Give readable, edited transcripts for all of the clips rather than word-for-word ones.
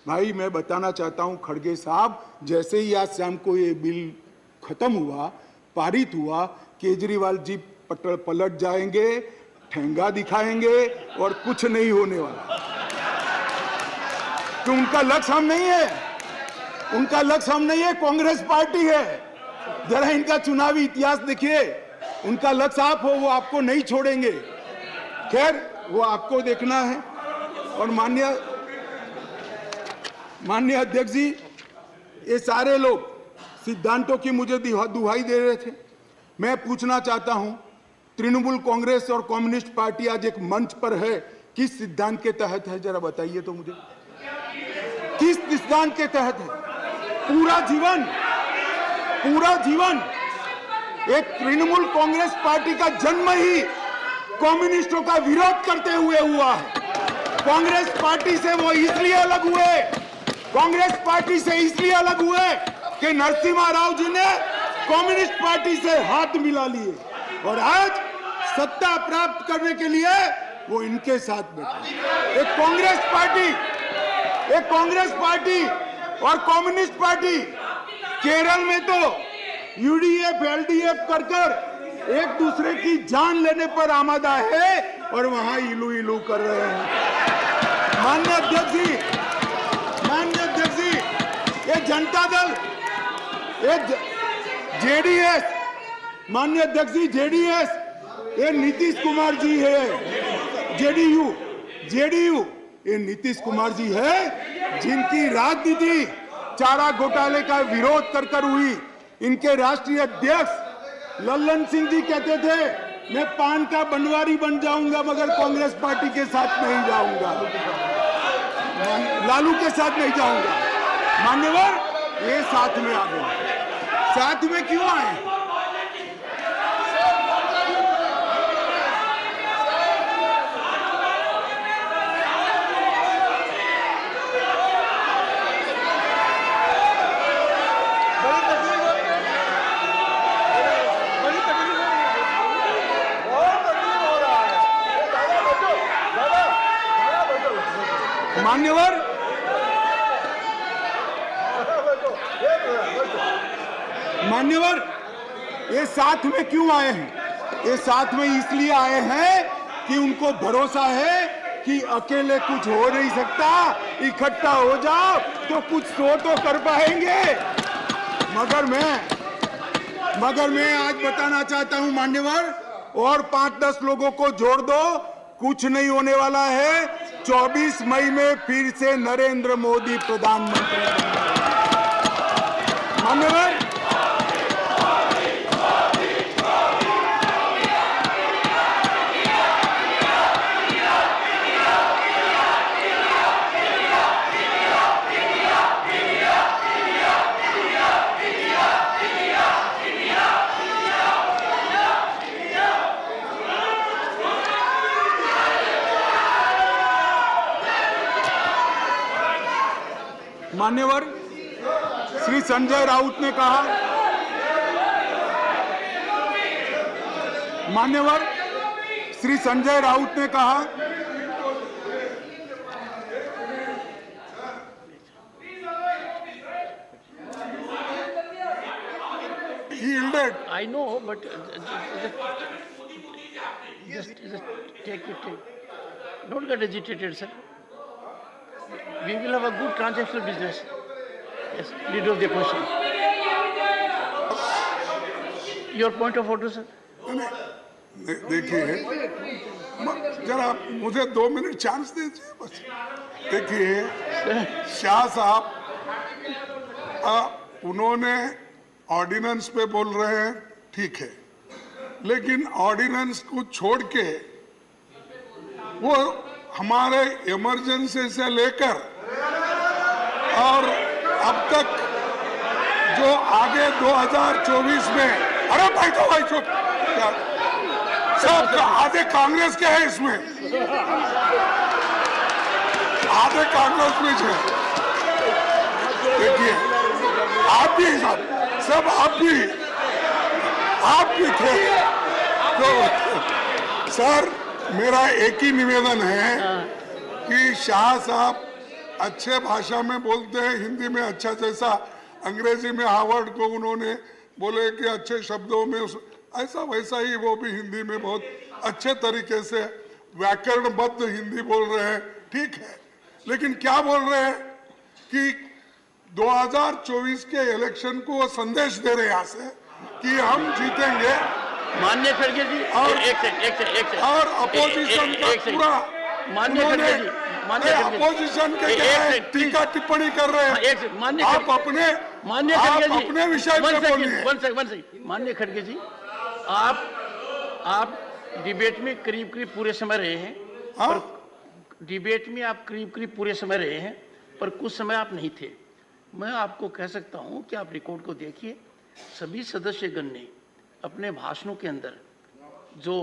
भाई मैं बताना चाहता हूं खड़गे साहब, जैसे ही आज शाम को ये बिल खत्म हुआ, पारित हुआ, केजरीवाल जी पलट जाएंगे, ठेंगा दिखाएंगे और कुछ नहीं होने वाला। तो उनका लक्ष्य हम नहीं है, उनका लक्ष्य हम नहीं है, कांग्रेस पार्टी है। जरा इनका चुनावी इतिहास देखिए, उनका लक्ष्य आप हो, वो आपको नहीं छोड़ेंगे। खैर वो आपको देखना है। और माननीय अध्यक्ष जी, ये सारे लोग सिद्धांतों की मुझे दुहाई दे रहे थे। मैं पूछना चाहता हूं, तृणमूल कांग्रेस और कम्युनिस्ट पार्टी आज एक मंच पर है, किस सिद्धांत के तहत है? जरा बताइए तो मुझे, किस सिद्धांत के तहत है? पूरा जीवन एक तृणमूल कांग्रेस पार्टी का जन्म ही कम्युनिस्टों का विरोध करते हुए हुआ है। कांग्रेस पार्टी से वो इसलिए अलग हुए, कांग्रेस पार्टी से इसलिए अलग हुए कि नरसिम्हा राव जी ने कम्युनिस्ट पार्टी से हाथ मिला लिए और आज सत्ता प्राप्त करने के लिए वो इनके साथ बैठे। एक कांग्रेस पार्टी और कम्युनिस्ट पार्टी केरल में तो यूडीएफ एलडीएफ कर एक दूसरे की जान लेने पर आमादा है और वहां इलू इलू कर रहे हैं। माननीय अध्यक्ष जी, ये जनता दल, ये जेडीएस, माननीय अध्यक्ष जी जेडीएस, ये नीतीश कुमार जी है। जेडीयू ये नीतीश कुमार जी है, जिनकी राजनीति चारा घोटाले का विरोध कर हुई। इनके राष्ट्रीय अध्यक्ष लल्लन सिंह जी कहते थे, मैं पान का बनवारी बन जाऊंगा मगर कांग्रेस पार्टी के साथ नहीं जाऊंगा, लालू के साथ नहीं जाऊंगा। मान्यवर ये साथ में आ गए। साथ में क्यों आए? मान्यवर ये साथ में क्यों आए हैं? ये साथ में इसलिए आए हैं कि उनको भरोसा है कि अकेले कुछ हो नहीं सकता, इकट्ठा हो जाओ तो कुछ तो कर पाएंगे। मगर मैं आज बताना चाहता हूं मान्यवर, और 5-10 लोगों को जोड़ दो, कुछ नहीं होने वाला है। 24 मई में फिर से नरेंद्र मोदी प्रधानमंत्री मान्यवर। मान्यवर श्री संजय राउत ने कहा, मान्यवर श्री संजय राउत ने कहा, yielded. I know, but just take it. Don't get agitated, sir. We will have a good transactional business. Yes, leader of the opposition. Your point of order, sir. देखिए, जरा मुझे 2 मिनट चांस दीजिए बस। देखिए शाह साहब, उन्होंने ऑर्डिनेंस पे बोल रहे हैं, ठीक है, लेकिन ऑर्डिनेंस को छोड़ के वो हमारे इमरजेंसी से लेकर और अब तक जो आगे 2024 में, अरे भाई चुप, सब आधे कांग्रेस के हैं इसमें, आधे कांग्रेस में है। देखिए आप भी सब आप भी थे। तो सर मेरा एक ही निवेदन है कि शाह साहब अच्छे भाषा में बोलते हैं, हिंदी में अच्छा, जैसा अंग्रेजी में हार्वर्ड को उन्होंने बोले कि अच्छे शब्दों में ऐसा वैसा ही वो भी हिंदी में बहुत अच्छे तरीके से व्याकरणबद्ध हिंदी बोल रहे हैं, ठीक है। लेकिन क्या बोल रहे हैं कि 2024 के इलेक्शन को वो संदेश दे रहे हैं यहाँ से कि हम जीतेंगे। माननीय खड़गे जी, एक और अपोजिशन का पूरा माननीय खड़गे जी, अपोजिशन के क्या टीका टिप्पणी कर रहे हैं। आप अपने विषय पे बोलिए। माननीय खड़गे जी, आप डिबेट में करीब पूरे समय रहे हैं। पर डिबेट में आप करीब पूरे समय रहे हैं, पर कुछ समय आप नहीं थे। मैं आपको कह सकता हूं कि आप रिकॉर्ड को देखिए, सभी सदस्यगण ने अपने भाषणों के अंदर जो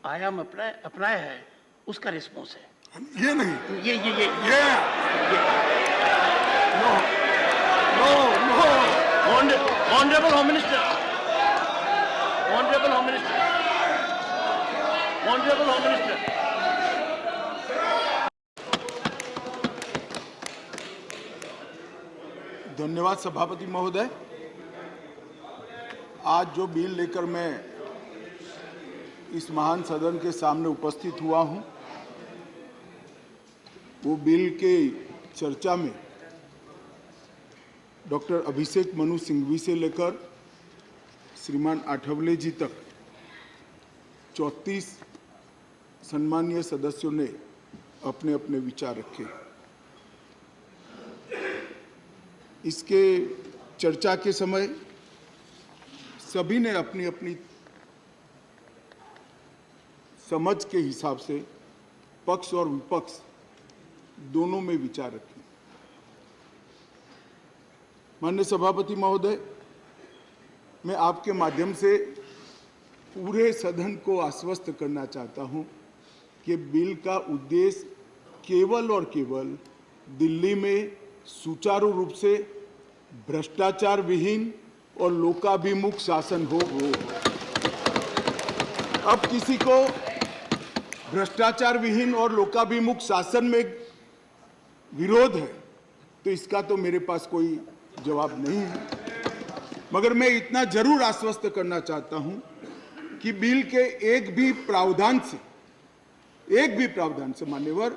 आयाम अपनाया है उसका रिस्पॉन्स है। ये नहीं, ये ऑनरेबल होम मिनिस्टर, धन्यवाद सभापति महोदय। आज जो बिल लेकर मैं इस महान सदन के सामने उपस्थित हुआ हूं, वो बिल के चर्चा में डॉक्टर अभिषेक मनु सिंघवी से लेकर श्रीमान आठवले जी तक 34 सम्मानीय सदस्यों ने अपने अपने विचार रखे। इसके चर्चा के समय सभी ने अपनी अपनी समझ के हिसाब से पक्ष और विपक्ष दोनों में विचार रखे। माननीय सभापति महोदय, मैं आपके माध्यम से पूरे सदन को आश्वस्त करना चाहता हूं कि बिल का उद्देश्य केवल और केवल दिल्ली में सुचारू रूप से भ्रष्टाचार विहीन और लोकाभिमुख शासन हो। अब किसी को भ्रष्टाचार विहीन और लोकाभिमुख शासन में विरोध है तो इसका तो मेरे पास कोई जवाब नहीं है, मगर मैं इतना जरूर आश्वस्त करना चाहता हूं कि बिल के एक भी प्रावधान से मान्यवर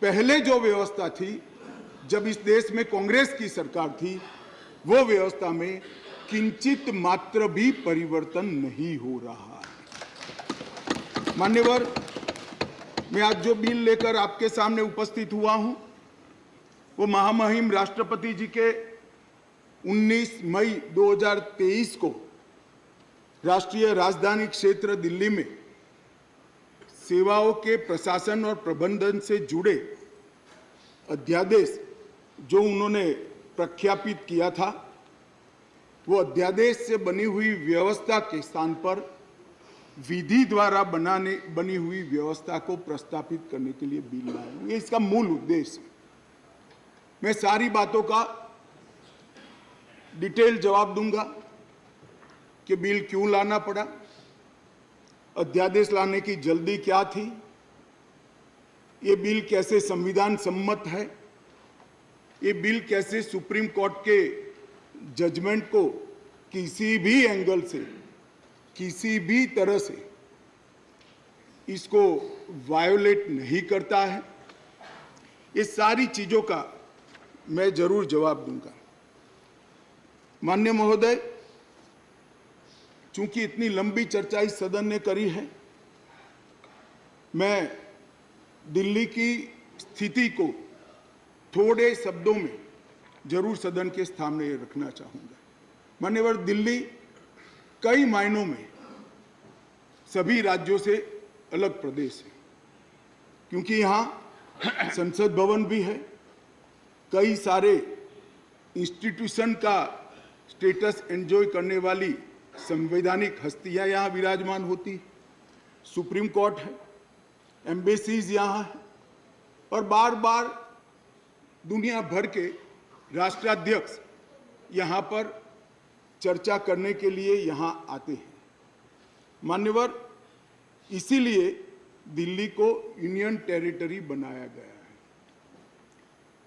पहले जो व्यवस्था थी जब इस देश में कांग्रेस की सरकार थी, वो व्यवस्था में किंचित मात्र भी परिवर्तन नहीं हो रहा है। मान्यवर, मैं आज जो बिल लेकर आपके सामने उपस्थित हुआ हूं, वो महामहिम राष्ट्रपति जी के 19 मई 2023 को राष्ट्रीय राजधानी क्षेत्र दिल्ली में सेवाओं के प्रशासन और प्रबंधन से जुड़े अध्यादेश जो उन्होंने प्रख्यापित किया था, वो अध्यादेश से बनी हुई व्यवस्था के स्थान पर विधि द्वारा बनी हुई व्यवस्था को प्रस्तावित करने के लिए बिल लाया हूं। ये इसका मूल उद्देश्य है। मैं सारी बातों का डिटेल जवाब दूंगा कि बिल क्यों लाना पड़ा, अध्यादेश लाने की जल्दी क्या थी, ये बिल कैसे संविधान सम्मत है, ये बिल कैसे सुप्रीम कोर्ट के जजमेंट को किसी भी एंगल से, किसी भी तरह से इसको वायोलेट नहीं करता है। ये सारी चीजों का मैं जरूर जवाब दूंगा। माननीय महोदय, चूंकि इतनी लंबी चर्चा इस सदन ने करी है, मैं दिल्ली की स्थिति को थोड़े शब्दों में जरूर सदन के सामने रखना चाहूंगा। मान्यवर, दिल्ली कई मायनों में सभी राज्यों से अलग प्रदेश है, क्योंकि यहाँ संसद भवन भी है, कई सारे इंस्टीट्यूशन का स्टेटस एंजॉय करने वाली संवैधानिक हस्तियां यहाँ विराजमान होती, सुप्रीम कोर्ट है, एम्बेसीज यहाँ है, और बार बार दुनिया भर के राष्ट्राध्यक्ष यहाँ पर चर्चा करने के लिए यहाँ आते हैं। मान्यवर, इसीलिए दिल्ली को यूनियन टेरिटरी बनाया गया है।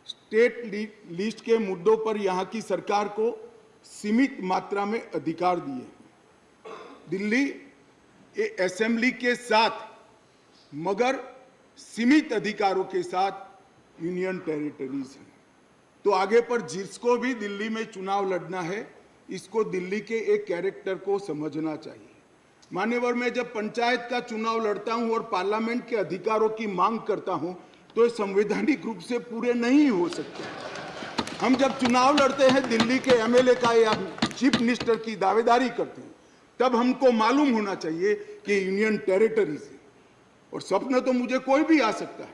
लिस्ट के मुद्दों पर यहाँ की सरकार को सीमित मात्रा में अधिकार दिए हैं। दिल्ली असेंबली के साथ मगर सीमित अधिकारों के साथ यूनियन टेरिटरीज है। तो आगे पर जिसको भी दिल्ली में चुनाव लड़ना है, इसको दिल्ली के एक कैरेक्टर को समझना चाहिए। मान्यवर, मैं जब पंचायत का चुनाव लड़ता हूं और पार्लियामेंट के अधिकारों की मांग करता हूं, तो ये संवैधानिक रूप से पूरे नहीं हो सकते। हम जब चुनाव लड़ते हैं दिल्ली के एमएलए का या चीफ मिनिस्टर की दावेदारी करते हैं, तब हमको मालूम होना चाहिए कि यूनियन टेरिटरीज है। और सपना तो मुझे कोई भी आ सकता है,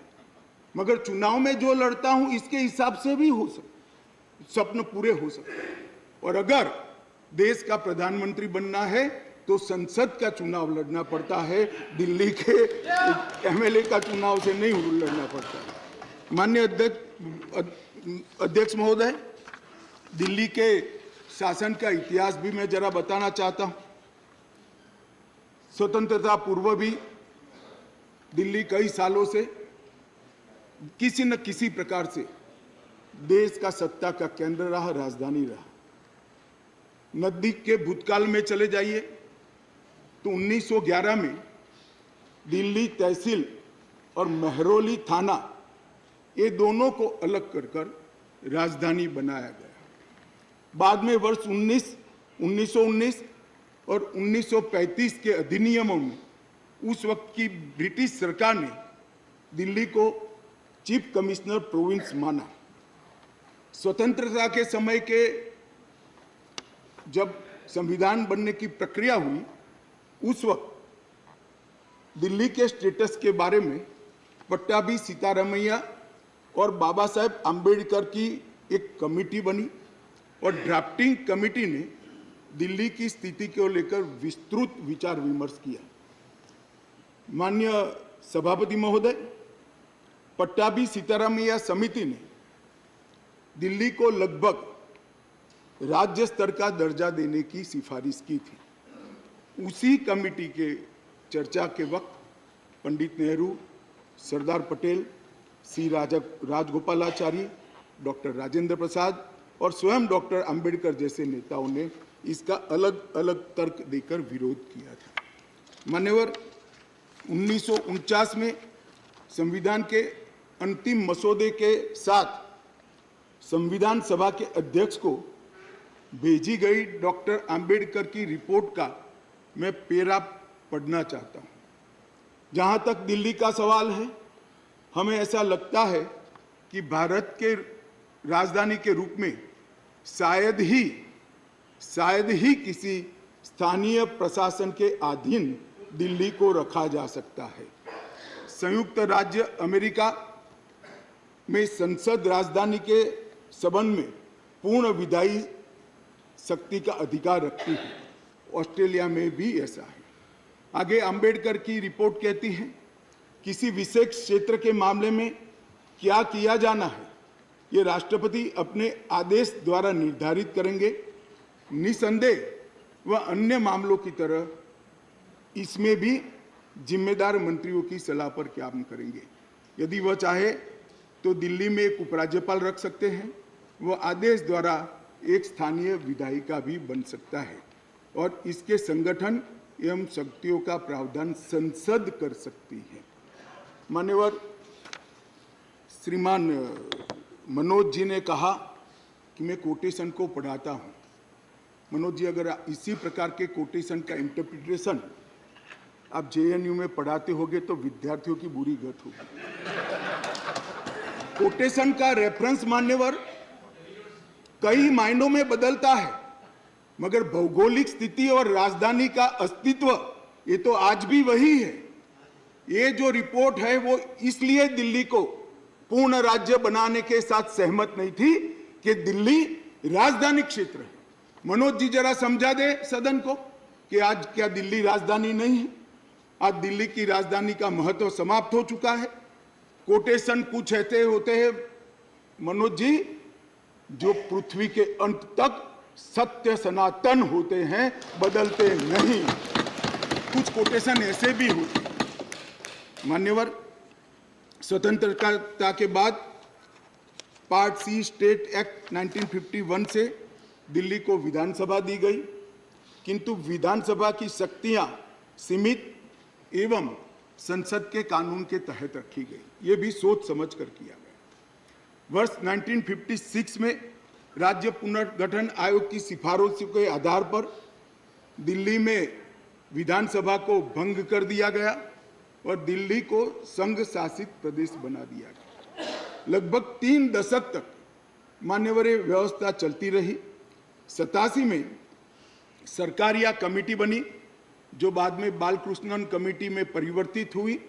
मगर चुनाव में जो लड़ता हूं इसके हिसाब से भी हो सकता, स्वप्न पूरे हो सकते हैं। और अगर देश का प्रधानमंत्री बनना है तो संसद का चुनाव लड़ना पड़ता है, दिल्ली के एमएलए का चुनाव से नहीं लड़ना पड़ता है। माननीय अध्यक्ष महोदय, दिल्ली के शासन का इतिहास भी मैं जरा बताना चाहता हूं। स्वतंत्रता पूर्व भी दिल्ली कई सालों से किसी न किसी प्रकार से देश का सत्ता का केंद्र रहा, राजधानी रहा। नजदीक के भूतकाल में चले जाइए तो 1911 में दिल्ली तहसील और महरौली थाना, ये दोनों को अलग कर राजधानी बनाया गया। बाद में वर्ष 1919 और 1935 के अधिनियमों में उस वक्त की ब्रिटिश सरकार ने दिल्ली को चीफ कमिश्नर प्रोविंस माना। स्वतंत्रता के समय के जब संविधान बनने की प्रक्रिया हुई, उस वक्त दिल्ली के स्टेटस के बारे में पट्टाभी सीतारामैया और बाबा साहेब आम्बेडकर की एक कमेटी बनी और ड्राफ्टिंग कमेटी ने दिल्ली की स्थिति को लेकर विस्तृत विचार विमर्श किया। माननीय सभापति महोदय, पट्टाभी सीतारामैया समिति ने दिल्ली को लगभग राज्य स्तर का दर्जा देने की सिफारिश की थी। उसी कमेटी के चर्चा के वक्त पंडित नेहरू, सरदार पटेल, सी राजगोपालाचारी, डॉक्टर राजेंद्र प्रसाद और स्वयं डॉक्टर अंबेडकर जैसे नेताओं ने इसका अलग अलग तर्क देकर विरोध किया था। मान्यवर, 1949 में संविधान के अंतिम मसौदे के साथ संविधान सभा के अध्यक्ष को भेजी गई डॉक्टर अंबेडकर की रिपोर्ट का मैं पेरा पढ़ना चाहता हूं। जहां तक दिल्ली का सवाल है, हमें ऐसा लगता है कि भारत के राजधानी के रूप में शायद ही किसी स्थानीय प्रशासन के अधीन दिल्ली को रखा जा सकता है। संयुक्त राज्य अमेरिका में संसद राजधानी के संबंध में पूर्ण विधायी शक्ति का अधिकार रखती है। ऑस्ट्रेलिया में भी ऐसा है। आगे अंबेडकर की रिपोर्ट कहती है, किसी विशेष क्षेत्र के मामले में क्या किया जाना है, ये राष्ट्रपति अपने आदेश द्वारा निर्धारित करेंगे। निसंदेह वह अन्य मामलों की तरह इसमें भी जिम्मेदार मंत्रियों की सलाह पर काम करेंगे। यदि वह चाहे तो दिल्ली में एक उपराज्यपाल रख सकते हैं। वह आदेश द्वारा एक स्थानीय विधायिका भी बन सकता है और इसके संगठन एवं शक्तियों का प्रावधान संसद कर सकती है। मान्यवर, श्रीमान मनोज जी ने कहा कि मैं कोटेशन को पढ़ाता हूं। मनोज जी, अगर इसी प्रकार के कोटेशन का इंटरप्रिटेशन आप जेएनयू में पढ़ाते होगे तो विद्यार्थियों की बुरी गत होगी। कोटेशन का रेफरेंस मान्यवर कई मायनों में बदलता है, मगर भौगोलिक स्थिति और राजधानी का अस्तित्व ये तो आज भी वही है। ये जो रिपोर्ट है वो इसलिए दिल्ली को पूर्ण राज्य बनाने के साथ सहमत नहीं थी कि दिल्ली राजधानी क्षेत्र है। मनोज जी जरा समझा दे सदन को कि आज क्या दिल्ली राजधानी नहीं है? आज दिल्ली की राजधानी का महत्व समाप्त हो चुका है। कोटेशन कुछ ऐसे होते हैं मनोज जी जो पृथ्वी के अंत तक सत्य सनातन होते हैं, बदलते नहीं। कुछ कोटेशन ऐसे भी होते हैं। मान्यवर, स्वतंत्रता के बाद पार्ट सी स्टेट एक्ट 1951 से दिल्ली को विधानसभा दी गई, किंतु विधानसभा की शक्तियां सीमित एवं संसद के कानून के तहत रखी गई। ये भी सोच समझ कर किया गया। वर्ष 1956 में राज्य पुनर्गठन आयोग की सिफारिशों के आधार पर दिल्ली में विधानसभा को भंग कर दिया गया और दिल्ली को संघ शासित प्रदेश बना दिया गया। लगभग 3 दशक तक मान्यवर व्यवस्था चलती रही। 87 में सरकारिया कमेटी बनी, जो बाद में बालकृष्णन कमेटी में परिवर्तित हुई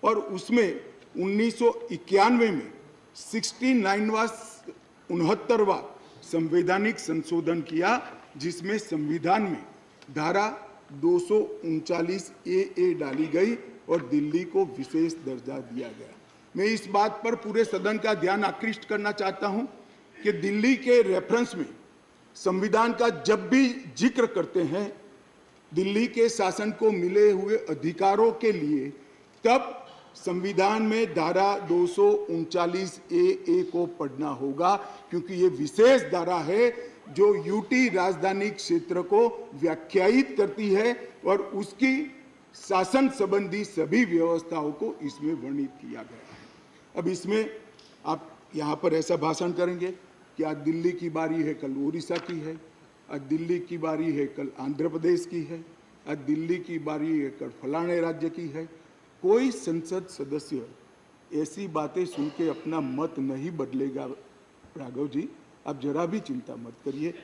और उसमें 1991 में 69वां संवैधानिक संशोधन किया, जिसमें संविधान में धारा 239 ए डाली गई और दिल्ली को विशेष दर्जा दिया गया। मैं इस बात पर पूरे सदन का ध्यान आकृष्ट करना चाहता हूं कि दिल्ली के रेफरेंस में संविधान का जब भी जिक्र करते हैं दिल्ली के शासन को मिले हुए अधिकारों के लिए, तब संविधान में धारा 239 ए को पढ़ना होगा, क्योंकि ये विशेष धारा है जो यूटी राजधानी क्षेत्र को व्याख्यायित करती है और उसकी शासन संबंधी सभी व्यवस्थाओं को इसमें वर्णित किया गया है। अब इसमें आप यहाँ पर ऐसा भाषण करेंगे कि आज दिल्ली की बारी है, कल उड़ीसा की है, आज दिल्ली की बारी है, कल आंध्र प्रदेश की है, आज दिल्ली की बारी है, कल फलाने राज्य की है। कोई संसद सदस्य ऐसी बातें सुन के अपना मत नहीं बदलेगा। राघव जी, आप जरा भी चिंता मत करिए।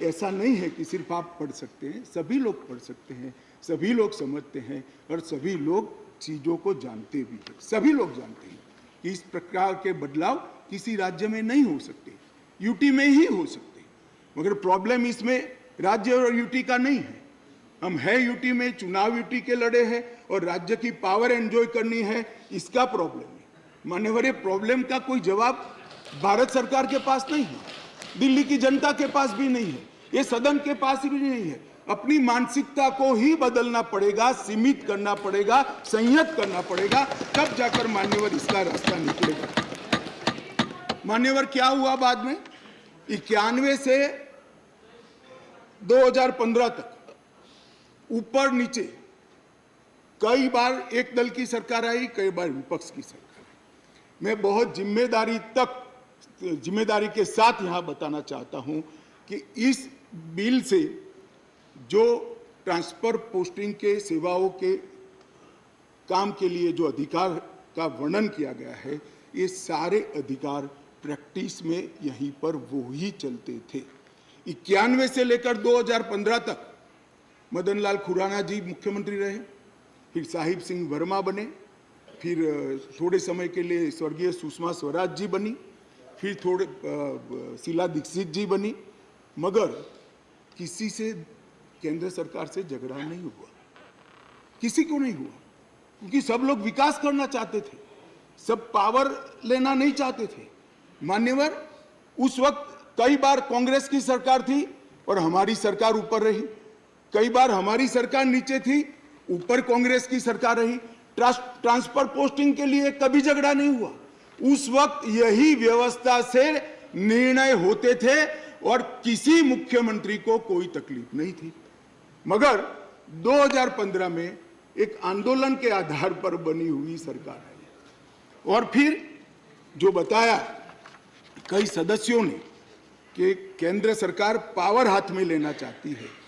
ऐसा नहीं है कि सिर्फ आप पढ़ सकते हैं, सभी लोग पढ़ सकते हैं, सभी लोग समझते हैं और सभी लोग चीज़ों को जानते भी हैं। सभी लोग जानते हैं कि इस प्रकार के बदलाव किसी राज्य में नहीं हो सकते, यूटी में ही हो सकते। मगर प्रॉब्लम इसमें राज्य और यूटी का नहीं है। हम है यूटी में, चुनाव यूटी के लड़े हैं और राज्य की पावर एंजॉय करनी है, इसका प्रॉब्लम है। मान्यवर, प्रॉब्लम का कोई जवाब भारत सरकार के पास नहीं है, दिल्ली की जनता के पास भी नहीं है, ये सदन के पास भी नहीं है। अपनी मानसिकता को ही बदलना पड़ेगा, सीमित करना पड़ेगा, संयत करना पड़ेगा, तब जाकर मान्यवर इसका रास्ता निकलेगा। मान्यवर, क्या हुआ बाद में? 91 से 2015 तक ऊपर नीचे कई बार एक दल की सरकार आई, कई बार विपक्ष की सरकार आई। मैं बहुत जिम्मेदारी के साथ यहां बताना चाहता हूं कि इस बिल से जो ट्रांसफर पोस्टिंग के सेवाओं के काम के लिए जो अधिकार का वर्णन किया गया है, ये सारे अधिकार प्रैक्टिस में यहीं पर वो ही चलते थे। 91 से लेकर 2015 तक मदन लाल खुराना जी मुख्यमंत्री रहे, फिर साहिब सिंह वर्मा बने, फिर थोड़े समय के लिए स्वर्गीय सुषमा स्वराज जी बनी, फिर थोड़े शीला दीक्षित जी बनी, मगर किसी से केंद्र सरकार से झगड़ा नहीं हुआ, किसी को नहीं हुआ, क्योंकि सब लोग विकास करना चाहते थे, सब पावर लेना नहीं चाहते थे। मान्यवर, उस वक्त कई बार कांग्रेस की सरकार थी और हमारी सरकार ऊपर रही, कई बार हमारी सरकार नीचे थी, ऊपर कांग्रेस की सरकार रही। ट्रांसफर पोस्टिंग के लिए कभी झगड़ा नहीं हुआ। उस वक्त यही व्यवस्था से निर्णय होते थे और किसी मुख्यमंत्री को कोई तकलीफ नहीं थी। मगर 2015 में एक आंदोलन के आधार पर बनी हुई सरकार है और फिर जो बताया कई सदस्यों ने कि केंद्र सरकार पावर हाथ में लेना चाहती है।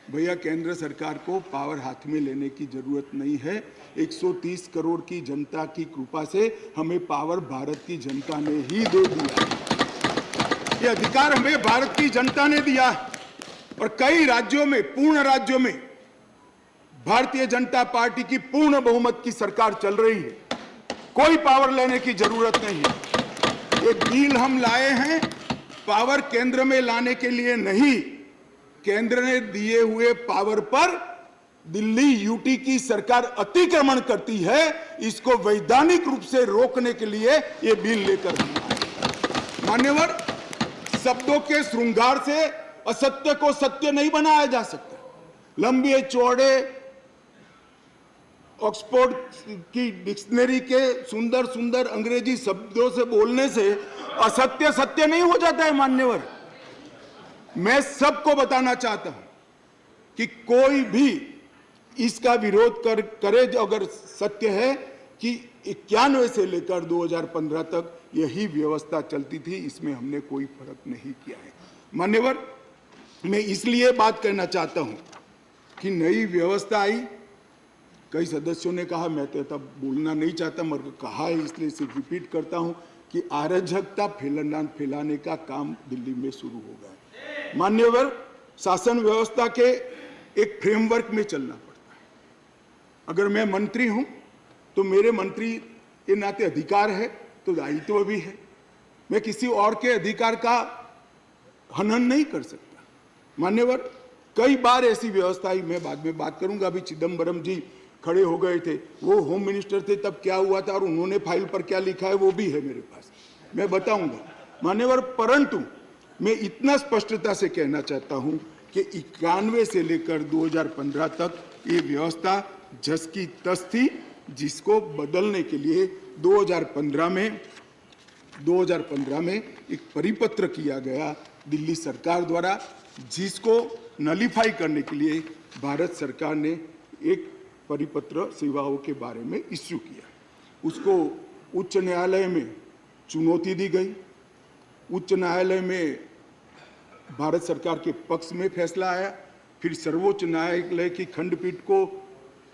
भैया, केंद्र सरकार को पावर हाथ में लेने की जरूरत नहीं है। 130 करोड़ की जनता की कृपा से हमें पावर भारत की जनता ने ही दे दिया। ये अधिकार हमें भारत की जनता ने दिया और कई राज्यों में, पूर्ण राज्यों में भारतीय जनता पार्टी की पूर्ण बहुमत की सरकार चल रही है। कोई पावर लेने की जरूरत नहीं है। एक बिल हम लाए हैं पावर केंद्र में लाने के लिए नहीं, केंद्र ने दिए हुए पावर पर दिल्ली यूटी की सरकार अतिक्रमण करती है, इसको वैधानिक रूप से रोकने के लिए ये बिल लेकर हम आए। मान्यवर, शब्दों के श्रृंगार से असत्य को सत्य नहीं बनाया जा सकता। लंबे चौड़े ऑक्सफोर्ड की डिक्शनरी के सुंदर सुंदर अंग्रेजी शब्दों से बोलने से असत्य सत्य नहीं हो जाता है मान्यवर। मैं सबको बताना चाहता हूं कि कोई भी इसका विरोध करे जो अगर सत्य है कि 91 से लेकर 2015 तक यही व्यवस्था चलती थी, इसमें हमने कोई फर्क नहीं किया है मान्यवर। मैं इसलिए बात करना चाहता हूं कि नई व्यवस्था आई, कई सदस्यों ने कहा, मैं तो तब बोलना नहीं चाहता मगर कहा है इसलिए सिर्फ रिपीट करता हूं कि अराजकता फैलाने का काम दिल्ली में शुरू हो गया है मान्यवर। शासन व्यवस्था के एक फ्रेमवर्क में चलना पड़ता है। अगर मैं मंत्री हूं तो मेरे मंत्री के नाते अधिकार है तो दायित्व भी है। मैं किसी और के अधिकार का हनन नहीं कर सकता मान्यवर। कई बार ऐसी व्यवस्था आई, मैं बाद में बात करूंगा। अभी चिदम्बरम जी खड़े हो गए थे, वो होम मिनिस्टर थे, तब क्या हुआ था और उन्होंने फाइल पर क्या लिखा है वो भी है मेरे पास, मैं बताऊंगा मान्यवर। परंतु मैं इतना स्पष्टता से कहना चाहता हूं कि 91 से लेकर 2015 तक ये व्यवस्था जस की तस थी, जिसको बदलने के लिए 2015 में एक परिपत्र किया गया दिल्ली सरकार द्वारा, जिसको नलीफाई करने के लिए भारत सरकार ने एक परिपत्र सेवाओं के बारे में इश्यू किया। उसको उच्च न्यायालय में चुनौती दी गई। उच्च न्यायालय में भारत सरकार के पक्ष में फैसला आया, फिर सर्वोच्च न्यायालय की खंडपीठ को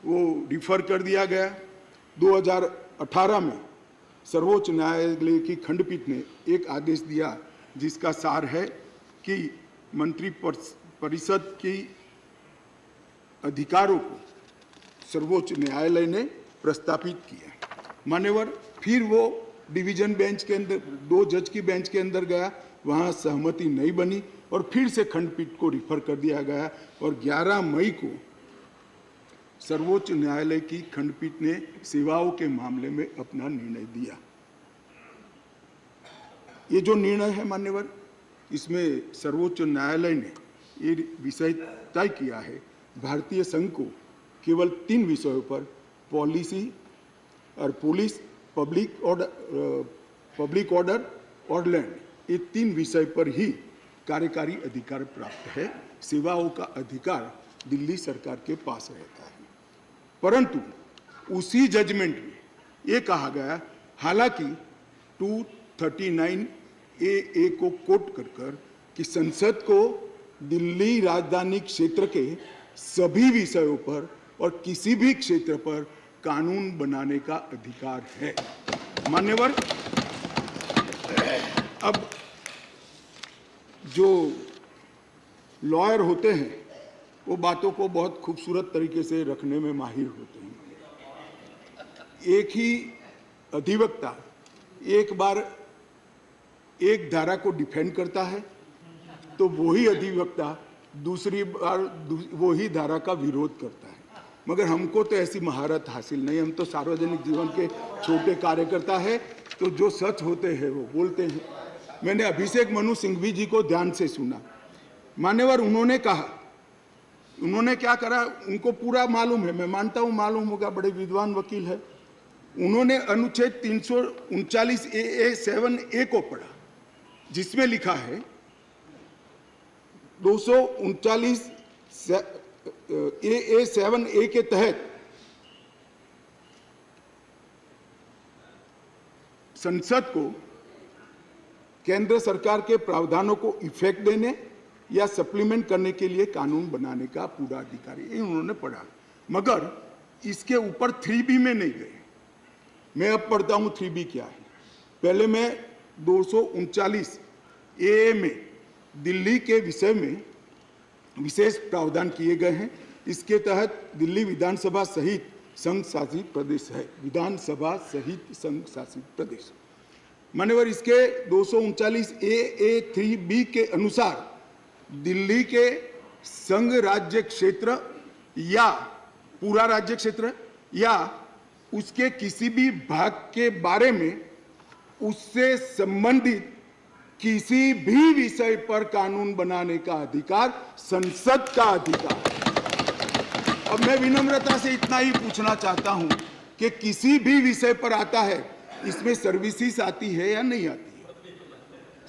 वो रिफर कर दिया गया। 2018 में सर्वोच्च न्यायालय की खंडपीठ ने एक आदेश दिया जिसका सार है कि मंत्री परिषद की अधिकारों को सर्वोच्च न्यायालय ने प्रस्तावित किया मान्यवर। फिर वो डिवीजन बेंच के अंदर 2 जज की बेंच के अंदर गया, वहाँ सहमति नहीं बनी और फिर से खंडपीठ को रिफर कर दिया गया और 11 मई को सर्वोच्च न्यायालय की खंडपीठ ने सेवाओं के मामले में अपना निर्णय दिया। ये जो निर्णय है मान्यवर, इसमें सर्वोच्च न्यायालय ने ये विषय तय किया है भारतीय संघ को केवल 3 विषयों पर पॉलिसी और पुलिस, पब्लिक ऑर्डर और लैंड, ये 3 विषय पर ही कार्यकारी अधिकार प्राप्त है। सेवाओं का अधिकार दिल्ली सरकार के पास रहता है। परंतु उसी जजमेंट में ये कहा गया, हालांकि 239A को कोट कर कि संसद को दिल्ली राजधानी क्षेत्र के सभी विषयों पर और किसी भी क्षेत्र पर कानून बनाने का अधिकार है मान्यवर। अब जो लॉयर होते हैं वो बातों को बहुत खूबसूरत तरीके से रखने में माहिर होते हैं। एक ही अधिवक्ता एक बार एक धारा को डिफेंड करता है तो वही अधिवक्ता दूसरी बार वही धारा का विरोध करता है। मगर हमको तो ऐसी महारत हासिल नहीं, हम तो सार्वजनिक जीवन के छोटे कार्यकर्ता है, तो जो सच होते हैं वो बोलते हैं। मैंने अभिषेक मनु सिंघवी जी को ध्यान से सुना मान्यवर। उन्होंने कहा, उन्होंने क्या करा उनको पूरा मालूम है, मैं मानता हूं मालूम होगा, बड़े विद्वान वकील है। उन्होंने अनुच्छेद 339A7A को पढ़ा जिसमें लिखा है 239AA7A के तहत संसद को केंद्र सरकार के प्रावधानों को इफेक्ट देने या सप्लीमेंट करने के लिए कानून बनाने का पूरा अधिकार है। उन्होंने पढ़ा, मगर इसके ऊपर 3B में नहीं गए। मैं अब पढ़ता हूं 3B क्या है। पहले मैं 239A में दिल्ली के विषय में विशेष प्रावधान किए गए हैं। इसके तहत दिल्ली विधानसभा सहित संघ शासित प्रदेश है, विधानसभा सहित संघ शासित प्रदेश मान्यवर। इसके 239A3B के अनुसार दिल्ली के संघ राज्य क्षेत्र या पूरा राज्य क्षेत्र या उसके किसी भी भाग के बारे में उससे संबंधित किसी भी विषय पर कानून बनाने का अधिकार संसद का अधिकार है। अब मैं विनम्रता से इतना ही पूछना चाहता हूं कि किसी भी विषय पर आता है, इसमें सर्विसेज आती है या नहीं आती है,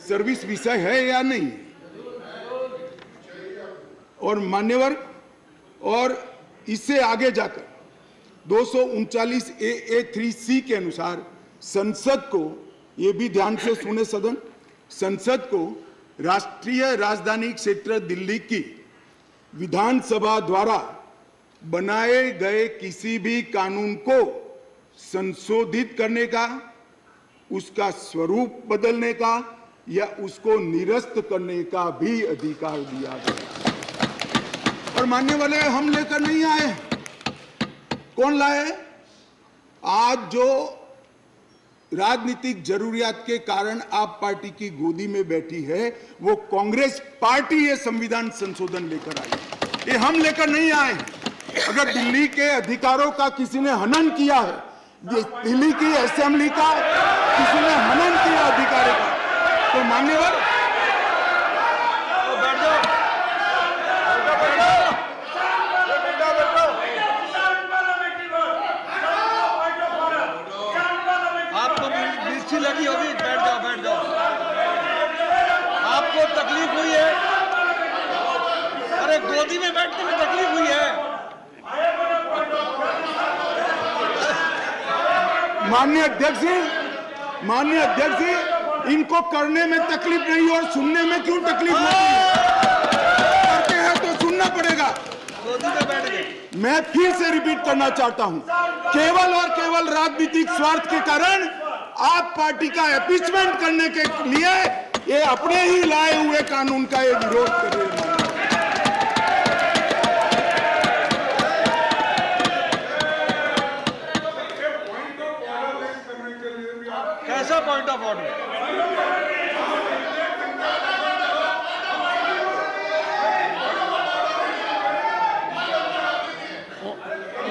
सर्विस विषय है या नहीं। और मान्यवर, और इससे आगे जाकर 239 AA3C के अनुसार संसद को, ये भी ध्यान से सुने सदन, संसद को राष्ट्रीय राजधानी क्षेत्र दिल्ली की विधानसभा द्वारा बनाए गए किसी भी कानून को संशोधित करने का, उसका स्वरूप बदलने का या उसको निरस्त करने का भी अधिकार दिया गया। और मानने वाले हम लेकर नहीं आए, कौन लाए? आज जो राजनीतिक जरूरियात के कारण आप पार्टी की गोदी में बैठी है, वो कांग्रेस पार्टी ये संविधान संशोधन लेकर आई, ये हम लेकर नहीं आए। अगर दिल्ली के अधिकारों का किसी ने हनन किया है, दिल्ली की असेंबली का किसी ने हनन किया अधिकारों का, तो मान्यवर आपको मिर्ची लगी होगी, बैठ जाओ बैठ जाओ। आपको तकलीफ हुई है, अरे गोदी में बैठने में तकलीफ हुई है। माननीय अध्यक्ष जी, इनको करने में तकलीफ नहीं और सुनने में क्यों तकलीफ होती है? करते हैं तो सुनना पड़ेगा। गोदी में बैठ गए। मैं फिर से रिपीट करना चाहता हूं, केवल और केवल राजनीतिक स्वार्थ के कारण आप पार्टी का एपीचमेंट करने के लिए ये अपने ही लाए हुए कानून का ये विरोध कर रहे हैं। कैसा point of order?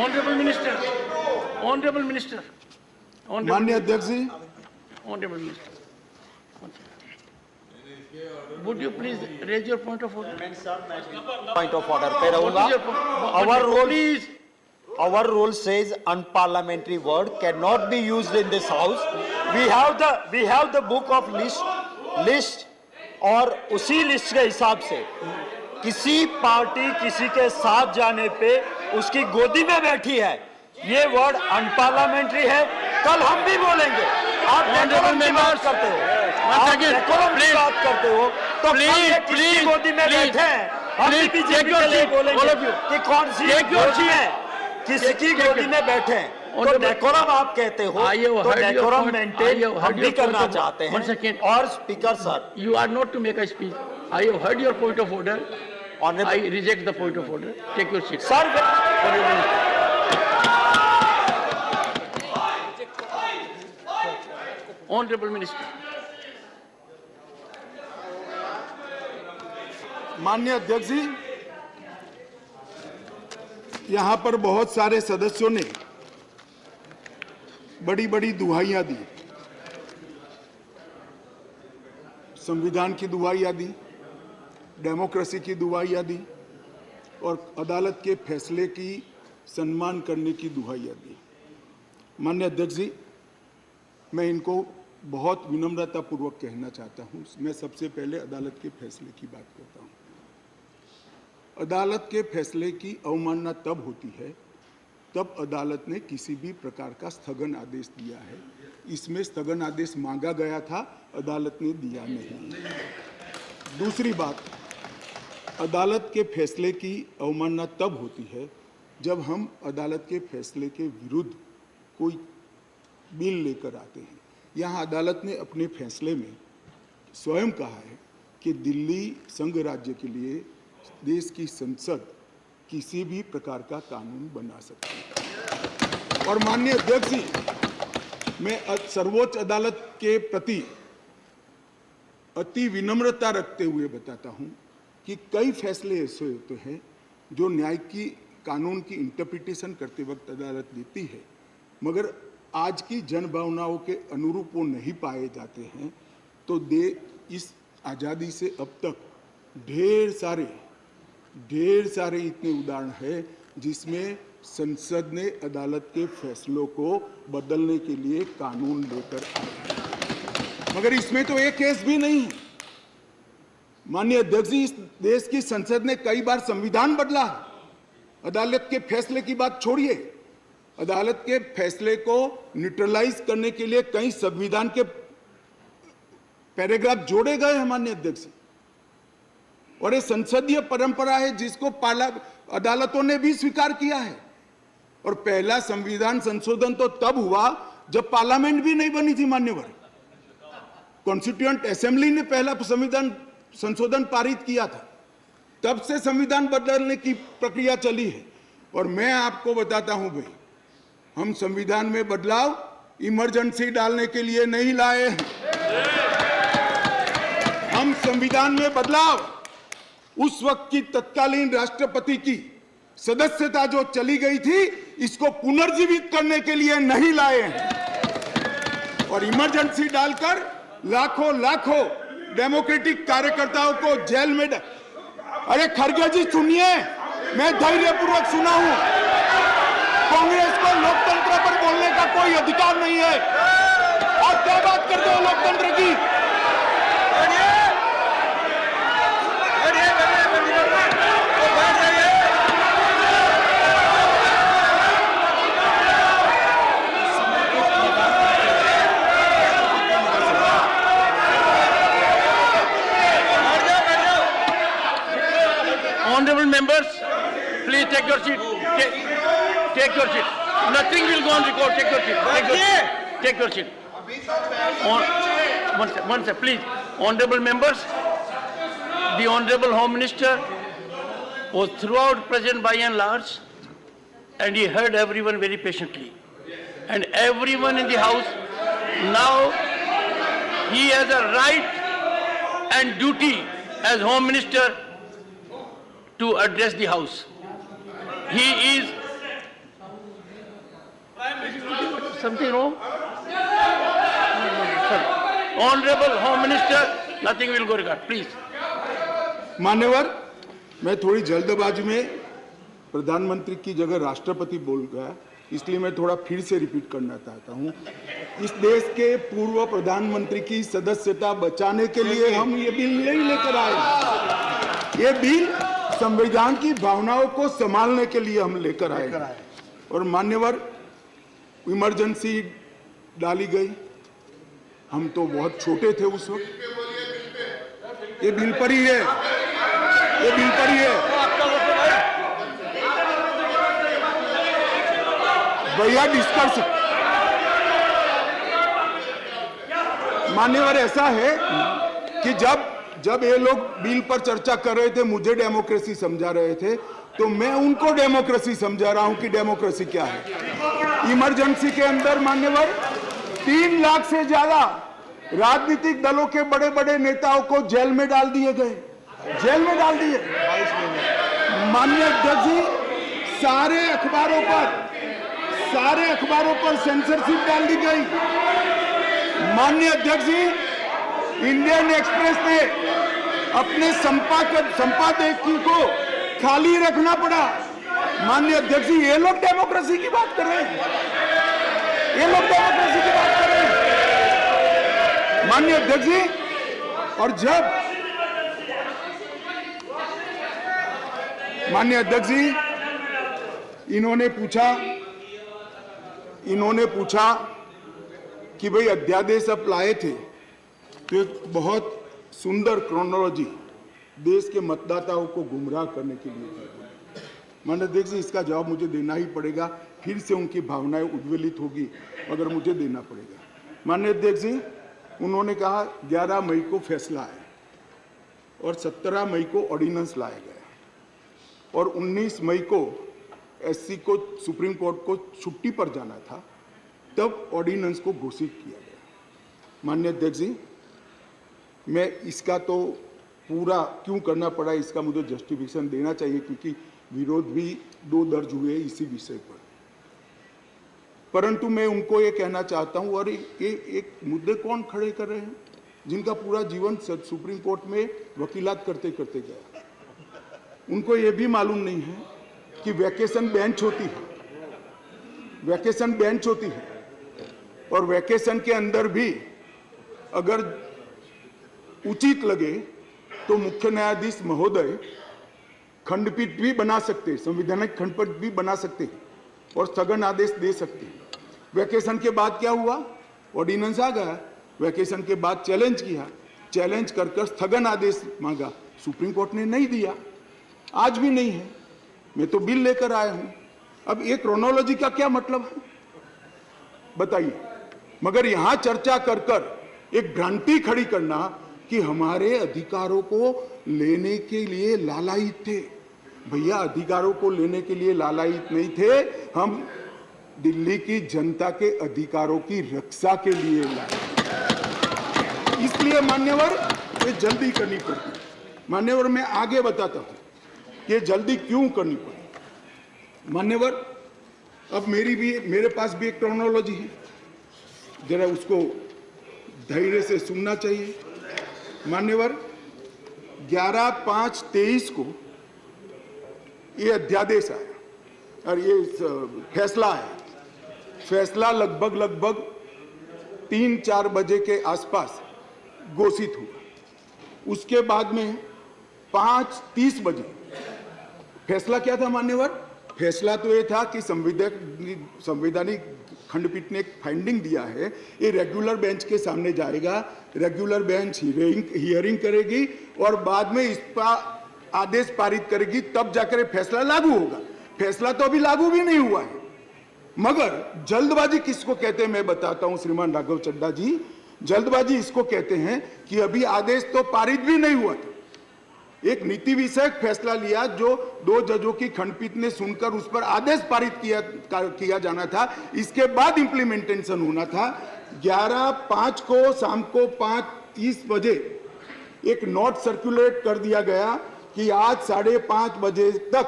Honorable Minister. माननीय अध्यक्ष जी, Honorable Minister. Would you please raise your point of order? Point of order पे What रहूंगा। is your point? Please. Our rule says unparliamentary word cannot be used in this house. We have the book of list और उसी list के हिसाब से किसी party किसी के साथ जाने पे उसकी गोदी में बैठी है, ये वर्ड अनपार्लियामेंट्री है। कल हम भी बोलेंगे। आप डेकोरम की बात करते हो, आप डेकोरम की बात करते हो, तो कल ये किसकी गोदी में बैठे हैं, हम भी बीजेपी के लिए बोलेंगे कि कौन सी गोदी है, किसकी गोदी में बैठे हैं। तो डेकोरम आप कहते हो, तो डेकोरम मेंटेन हम भी करना चाहते हैं। और speaker sir, You are not to make a speech. I have heard your point of order. I reject the point of order. Take your seat. Sir Honorable Minister. माननीय अध्यक्ष जी, यहां पर बहुत सारे सदस्यों ने बड़ी बड़ी दुहाइयां दी, संविधान की दुहाइयां दी, डेमोक्रेसी की दुहाइयां दी और अदालत के फैसले की सम्मान करने की दुहाइयां दी। माननीय अध्यक्ष जी, मैं इनको बहुत विनम्रतापूर्वक कहना चाहता हूं। मैं सबसे पहले अदालत के फैसले की बात करता हूं। अदालत के फैसले की अवमानना तब होती है तब अदालत ने किसी भी प्रकार का स्थगन आदेश दिया है। इसमें स्थगन आदेश मांगा गया था, अदालत ने दिया नहीं। दूसरी बात, अदालत के फैसले की अवमानना तब होती है जब हम अदालत के फैसले के विरुद्ध कोई बिल लेकर आते हैं। यहाँ अदालत ने अपने फैसले में स्वयं कहा है कि दिल्ली संघ राज्य के लिए देश की संसद किसी भी प्रकार का कानून बना सकती है। और माननीय अध्यक्ष जी, मैं सर्वोच्च अदालत के प्रति अति विनम्रता रखते हुए बताता हूं कि कई फैसले ऐसे होते हैं जो न्याय की कानून की इंटरप्रिटेशन करते वक्त अदालत देती है, मगर आज की जनभावनाओं के अनुरूप वो नहीं पाए जाते हैं। तो इस आज़ादी से अब तक ढेर सारे इतने उदाहरण है जिसमें संसद ने अदालत के फैसलों को बदलने के लिए कानून लेकर आए, मगर इसमें तो एक केस भी नहीं है। माननीय अध्यक्ष जी, इस देश की संसद ने कई बार संविधान बदला। अदालत के फैसले की बात छोड़िए, अदालत के फैसले को न्यूट्रलाइज करने के लिए कई संविधान के पैराग्राफ जोड़े गए हैं माननीय अध्यक्ष, और ये संसदीय परंपरा है जिसको अदालतों ने भी स्वीकार किया है। और पहला संविधान संशोधन तो तब हुआ जब पार्लियामेंट भी नहीं बनी थी मान्यवर। कॉन्स्टिट्यूएंट असेंबली ने पहला संविधान संशोधन पारित किया था, तब से संविधान बदलने की प्रक्रिया चली है। और मैं आपको बताता हूं भाई, हम संविधान में बदलाव इमरजेंसी डालने के लिए नहीं लाए हैं। हम संविधान में बदलाव उस वक्त की तत्कालीन राष्ट्रपति की सदस्यता जो चली गई थी, इसको पुनर्जीवित करने के लिए नहीं लाए हैं। और इमरजेंसी डालकर लाखों लाखों डेमोक्रेटिक कार्यकर्ताओं को जेल में अरे खड़गे जी सुनिए, मैं धैर्यपूर्वक सुना हूं। कांग्रेस को लोकतंत्र पर बोलने का कोई अधिकार नहीं है। आप क्या बात करते हो लोकतंत्र की? Honorable members, please take your seat. Take your seat. Nothing will go on record. Take your seat. Take your seat. One second, please. Honorable members, the Honorable Home Minister was throughout present by and large, and he heard everyone very patiently. And everyone in the House, now he has a right and duty as Home Minister to address the House. He is something wrong? Sorry. Honorable Home Minister, nothing will go regard. Please. मान्यवर, मैं थोड़ी जल्दबाजी में प्रधानमंत्री की जगह राष्ट्रपति बोल गया, इसलिए मैं थोड़ा फिर से रिपीट करना चाहता हूं। इस देश के पूर्व प्रधानमंत्री की सदस्यता बचाने के लिए हम ये बिल नहीं लेकर आए। ये बिल संविधान की भावनाओं को संभालने के लिए हम लेकर आए। और मान्यवर, इमरजेंसी डाली गई, हम तो बहुत छोटे थे उस वक्त। ये बिल पर ही है, ये बिल पर ही है भैया। डिस्कस मान्यवर, ऐसा है कि जब ये लोग बिल पर चर्चा कर रहे थे, मुझे डेमोक्रेसी समझा रहे थे, तो मैं उनको डेमोक्रेसी समझा रहा हूं कि डेमोक्रेसी क्या है। इमरजेंसी के अंदर मान्यवर 3 लाख से ज्यादा राजनीतिक दलों के बड़े बड़े नेताओं को जेल में डाल दिए गए, जेल में डाल दिए। माननीय अध्यक्ष जी, सारे अखबारों पर सेंसरशिप डाल दी गई। माननीय अध्यक्ष जी, इंडियन एक्सप्रेस ने अपने संपादकीय को खाली रखना पड़ा। माननीय अध्यक्ष जी, ये लोग डेमोक्रेसी की बात कर रहे हैं, ये लोग डेमोक्रेसी की बात कर रहे हैं माननीय अध्यक्ष जी। और जब माननीय अध्यक्ष जी, इन्होंने पूछा कि भाई अध्यादेश अब लाए थे, तो एक बहुत सुंदर क्रोनोलॉजी देश के मतदाताओं को गुमराह करने के लिए। माननीय अध्यक्ष जी, इसका जवाब मुझे देना ही पड़ेगा, फिर से उनकी भावनाएं उद्वेलित होगी मगर मुझे देना पड़ेगा। माननीय अध्यक्ष जी, उन्होंने कहा 11 मई को फैसला है और 17 मई को ऑर्डिनेंस लाया गया और 19 मई को एससी को सुप्रीम कोर्ट को छुट्टी पर जाना था, तब ऑर्डिनेंस को घोषित किया गया। माननीय अध्यक्ष जी, मैं इसका तो पूरा क्यों करना पड़ा, इसका मुझे जस्टिफिकेशन देना चाहिए, क्योंकि विरोध भी 2 दर्ज हुए इसी विषय पर। परंतु मैं उनको ये कहना चाहता हूं, और ये एक मुद्दे कौन खड़े कर रहे हैं जिनका पूरा जीवन सुप्रीम कोर्ट में वकीलात करते करते गया। उनको ये भी मालूम नहीं है कि वैकेशन बेंच होती है, वैकेशन बेंच होती है, और वैकेशन के अंदर भी अगर उचित लगे तो मुख्य न्यायाधीश महोदय खंडपीठ भी बना सकते हैं, संवैधानिक खंडपीठ भी बना सकते हैं और स्थगन आदेश दे सकते हैं। वैकेशन के बाद क्या हुआ, ऑर्डिनेंस आ गया, वैकेशन के बाद चैलेंज किया, चैलेंज कर स्थगन आदेश मांगा, सुप्रीम कोर्ट ने नहीं दिया, आज भी नहीं है। मैं तो बिल लेकर आया हूं। अब ये क्रोनोलॉजी का क्या मतलब है बताइए। मगर यहां चर्चा कर एक भ्रांति खड़ी करना कि हमारे अधिकारों को लेने के लिए लालायित थे। भैया, अधिकारों को लेने के लिए लालायित नहीं थे, हम दिल्ली की जनता के अधिकारों की रक्षा के लिए लाए। इसलिए मान्यवर ये जल्दी करनी पड़ती। मान्यवर मैं आगे बताता हूं कि जल्दी क्यों करनी पड़ी। मान्यवर, अब मेरे पास भी एक क्रोनोलॉजी है, जरा उसको धैर्य से सुनना चाहिए। मान्यवर, 11/5/23 को ये अध्यादेश आया और ये फैसला आया। फैसला लगभग 3-4 बजे के आसपास घोषित हुआ। उसके बाद में 5:30 बजे फैसला क्या था मान्यवर? फैसला तो ये था कि संवैधानिक खंडपीठ ने एक फाइंडिंग दिया है, ये रेगुलर बेंच के सामने जाएगा, रेगुलर बेंच हियरिंग करेगी और बाद में इस पर आदेश पारित करेगी, तब जाकर फैसला लागू होगा। फैसला तो अभी लागू भी नहीं हुआ है। मगर जल्दबाजी किसको कहते हैं मैं बताता हूं श्रीमान राघव चड्ढा जी। जल्दबाजी इसको कहते हैं कि अभी आदेश तो पारित भी नहीं हुआ था, एक नीति विषयक फैसला लिया जो 2 जजों की खंडपीठ ने सुनकर उस पर आदेश पारित किया जाना था, इसके बाद इंप्लीमेंटेशन होना था। 11/5 को शाम को 5:30 बजे एक नोट सर्कुलेट कर दिया गया कि आज 5:30 बजे तक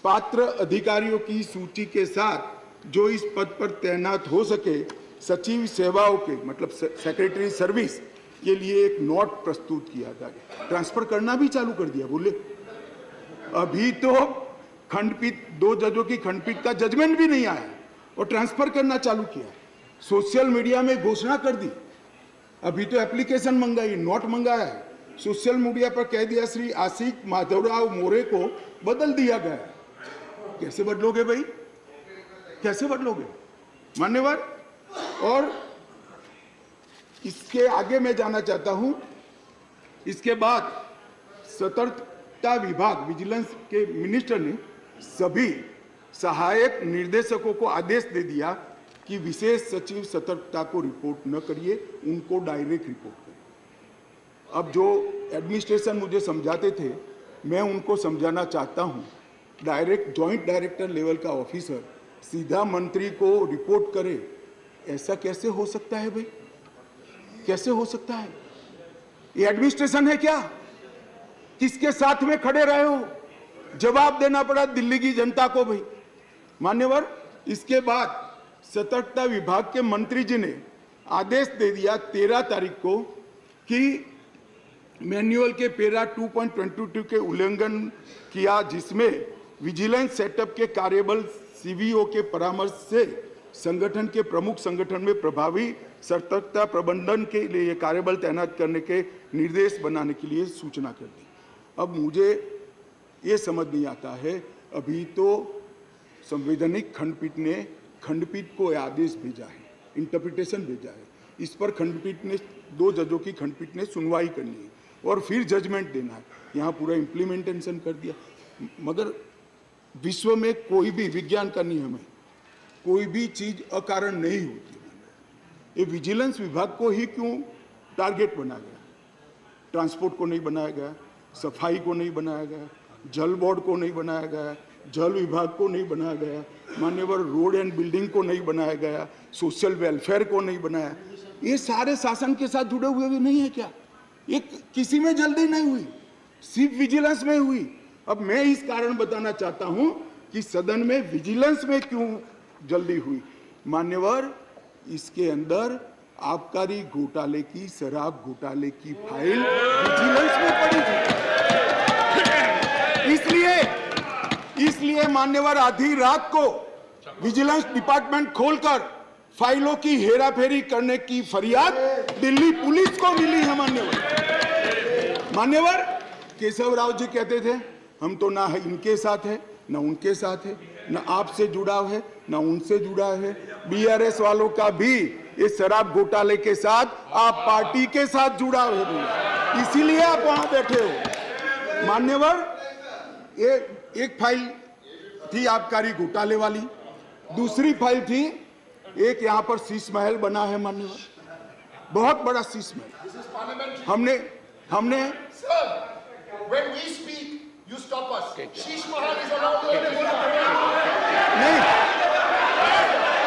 पात्र अधिकारियों की सूची के साथ जो इस पद पर तैनात हो सके, सचिव सेवाओं के मतलब सेक्रेटरी सर्विस के लिए एक नोट प्रस्तुत किया जाए। ट्रांसफर करना भी चालू कर दिया। बोले अभी तो खंडपीठ 2 जजों की खंडपीठ का जजमेंट भी नहीं आया और ट्रांसफर करना चालू किया। सोशल मीडिया में घोषणा कर दी, अभी तो एप्लीकेशन मंगाई, नोट मंगाया है, सोशल मीडिया पर कह दिया श्री आशिक माधवराव मोरे को बदल दिया गया। कैसे बदलोगे भाई, कैसे बदलोगे मान्यवर? और इसके आगे मैं जाना चाहता हूं। इसके बाद सतर्कता विभाग विजिलेंस के मिनिस्टर ने सभी सहायक निर्देशकों को आदेश दे दिया कि विशेष सचिव सतर्कता को रिपोर्ट न करिए, उनको डायरेक्ट रिपोर्ट करिए। अब जो एडमिनिस्ट्रेशन मुझे समझाते थे, मैं उनको समझाना चाहता हूं, डायरेक्ट जॉइंट डायरेक्टर लेवल का ऑफिसर सीधा मंत्री को रिपोर्ट करे, ऐसा कैसे हो सकता है भाई? कैसे हो सकता है? ये एडमिनिस्ट्रेशन है क्या? किसके साथ में खड़े रहे हो? जवाब देना पड़ा दिल्ली की जनता को भाई। मान्यवर, इसके बाद सतर्कता विभाग के मंत्री जी ने आदेश दे दिया 13 तारीख को कि मैन्युअल के पैरा 2.22 के उल्लंघन किया, जिसमें विजिलेंस सेटअप के कार्यबल सीवीओ के परामर्श से संगठन के प्रमुख संगठन में प्रभावी सतर्कता प्रबंधन के लिए कार्यबल तैनात करने के निर्देश बनाने के लिए सूचना कर दी। अब मुझे ये समझ नहीं आता है, अभी तो संवैधानिक खंडपीठ को आदेश भेजा है, इंटरप्रिटेशन भेजा है, इस पर खंडपीठ ने 2 जजों की खंडपीठ ने सुनवाई करनी है और फिर जजमेंट देना है। यहाँ पूरा इम्प्लीमेंटेशन कर दिया। मगर विश्व में कोई भी विज्ञान का नियम है, कोई भी चीज अकारण नहीं होती। ये विजिलेंस विभाग को ही क्यों टारगेट बनाया गया? ट्रांसपोर्ट को नहीं बनाया गया, सफाई को नहीं बनाया गया, जल बोर्ड को नहीं बनाया गया, जल विभाग को नहीं बनाया गया, मान्यवर रोड एंड बिल्डिंग को नहीं बनाया गया, सोशल वेलफेयर को नहीं बनाया। ये सारे शासन के साथ जुड़े हुए भी नहीं है क्या? ये किसी में जल्दी नहीं हुई, सिर्फ विजिलेंस में हुई। अब मैं इस कारण बताना चाहता हूं कि सदन में विजिलेंस में क्यों जल्दी हुई। मान्यवर, इसके अंदर आबकारी घोटाले की, शराब घोटाले की फाइल विजिलेंस में पड़ी थी। इसलिए इसलिए मान्यवर आधी रात को विजिलेंस डिपार्टमेंट खोलकर फाइलों की हेराफेरी करने की फरियाद दिल्ली पुलिस को मिली है। मान्यवर केशव राव जी कहते थे हम तो ना इनके साथ है ना उनके साथ है, ना आपसे जुड़ाव है ना उनसे जुड़ाव है। बीआरएस वालों का भी इस शराब घोटाले के साथ आप पार्टी के साथ जुड़ाव है, इसीलिए आप वहां बैठे हो। मान्यवर एक फाइल थी आबकारी घोटाले वाली, दूसरी फाइल थी एक यहाँ पर शीश महल बना है मान्यवर, बहुत बड़ा शीश महल। हमने When we speak, you stop us. Sheesh Mahal is allowed to नहीं,